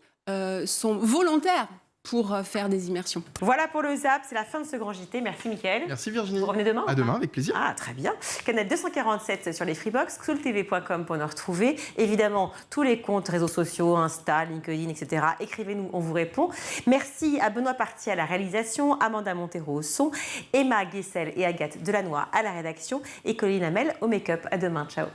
sont volontaires pour faire des immersions. Voilà pour le ZAP, c'est la fin de ce grand JT. Merci Mickaël. Merci Virginie. Vous revenez demain? À demain, avec plaisir. Ah, très bien. Canal 247 sur les Freebox, xultv.com pour nous retrouver. Évidemment, tous les comptes réseaux sociaux, Insta, LinkedIn, etc. Écrivez-nous, on vous répond. Merci à Benoît Parti à la réalisation, Amanda Montero au son, Emma Guessel et Agathe Delannoy à la rédaction et Colline Hamel au make-up. À demain, ciao.